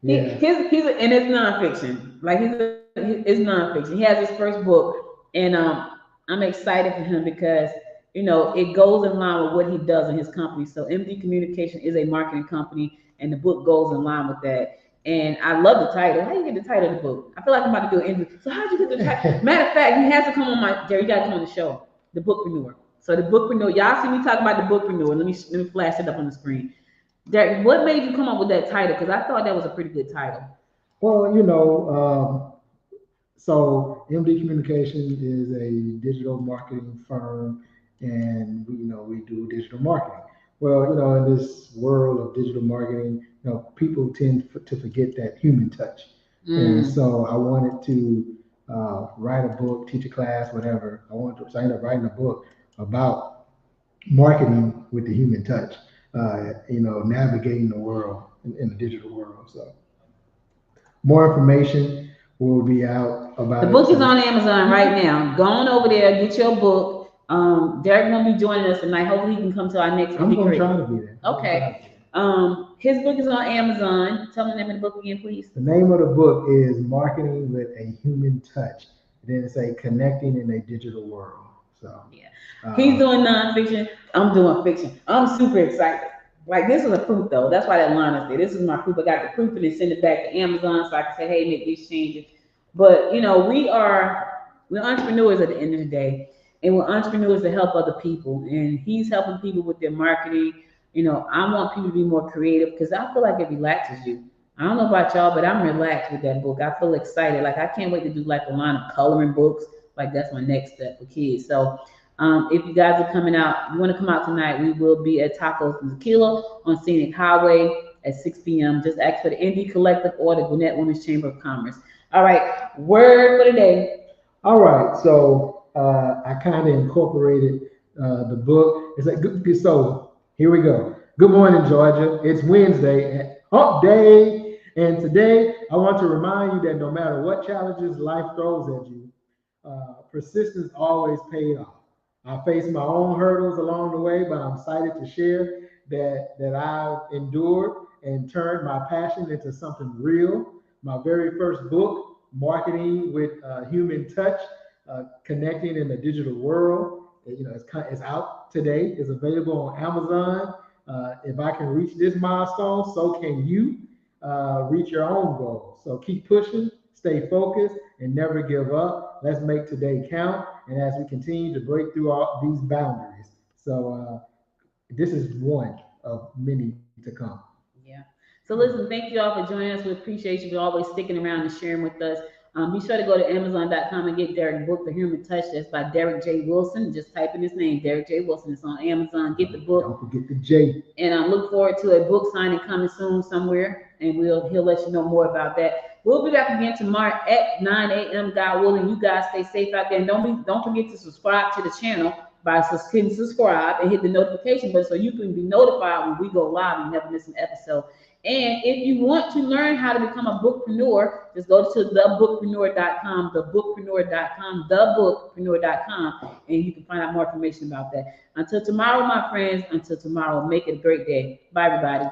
Yeah. And it's nonfiction. Like it's nonfiction. He has his first book, and I'm excited for him because it goes in line with what he does in his company. So MD Communication is a marketing company, and the book goes in line with that. And I love the title. How do you get the title of the book? I feel like I'm about to do an interview. So how'd you get the title? Matter of fact, he has to come on Jerry, you gotta come on the show. The Bookpreneur. So the Bookpreneur, y'all see me talk about the Bookpreneur. Let me flash it up on the screen. Derek, what made you come up with that title? Because I thought that was a pretty good title. Well, so MD Communication is a digital marketing firm, and we do digital marketing. Well, in this world of digital marketing, people tend to forget that human touch. And so I wanted to write a book, teach a class, whatever. So I ended up writing a book about marketing with the human touch. Navigating the world in the digital world. So more information will be out about the book is on Amazon right now. Go on over there, get your book. Derek's gonna be joining us tonight. Hopefully he can come to our next. I'm gonna try to be there. Okay. His book is on Amazon. Tell me the name of the book again, please. The name of the book is Marketing with a Human Touch. Then it's connecting in a digital world. So yeah, he's doing nonfiction. I'm doing fiction. I'm super excited. Like this is a proof though. That's why that line is there. This is my proof. I got the proof and then send it back to Amazon so I can say, hey, make these changes. But you know, we're entrepreneurs at the end of the day, and we're entrepreneurs to help other people. And he's helping people with their marketing. You know, I want people to be more creative because I feel like it relaxes you. I don't know about y'all, but I'm relaxed with that book. I feel excited. Like I can't wait to do like a line of coloring books. Like that's my next step for kids. So if you guys are coming out, you want to come out tonight, we will be at Tacos and Tequila on Scenic Highway at 6 p.m. Just ask for the Indie Collective or the Gwinnett Women's Chamber of Commerce. All right, word for the day. All right, so I kind of incorporated the book. It's like, so here we go. Good morning, Georgia. It's Wednesday, hump day. And today I want to remind you that no matter what challenges life throws at you, persistence always pays off. I faced my own hurdles along the way, but I'm excited to share that I've endured and turned my passion into something real. My very first book, Marketing with Human Touch, Connecting in the Digital World, it's out today. It's available on Amazon. If I can reach this milestone, so can you reach your own goals. So keep pushing, stay focused, and never give up. Let's make today count. And as we continue to break through all these boundaries. So this is one of many to come. Yeah. So listen, thank you all for joining us. We appreciate you for always sticking around and sharing with us. Be sure to go to Amazon.com and get Derek's book, The Human Touch. That's by Derek J. Wilson. Just type in his name, Derek J. Wilson. It's on Amazon. Get the book. Don't forget the J. And I look forward to a book signing coming soon somewhere. And he'll let you know more about that. We'll be back again tomorrow at 9 a.m. God willing. You guys stay safe out there. And don't forget to subscribe to the channel by hitting subscribe and hit the notification button so you can be notified when we go live and never miss an episode. And if you want to learn how to become a bookpreneur, just go to thebookpreneur.com, thebookpreneur.com, and you can find out more information about that. Until tomorrow, my friends, make it a great day. Bye, everybody.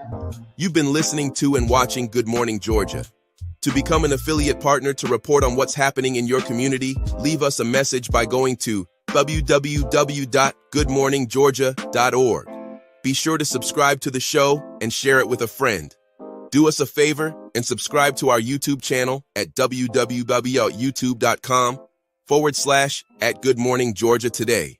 You've been listening to and watching Good Morning Georgia. To become an affiliate partner to report on what's happening in your community, leave us a message by going to www.goodmorninggeorgia.org. Be sure to subscribe to the show and share it with a friend. Do us a favor and subscribe to our YouTube channel at www.youtube.com/@Good Morning Georgia today.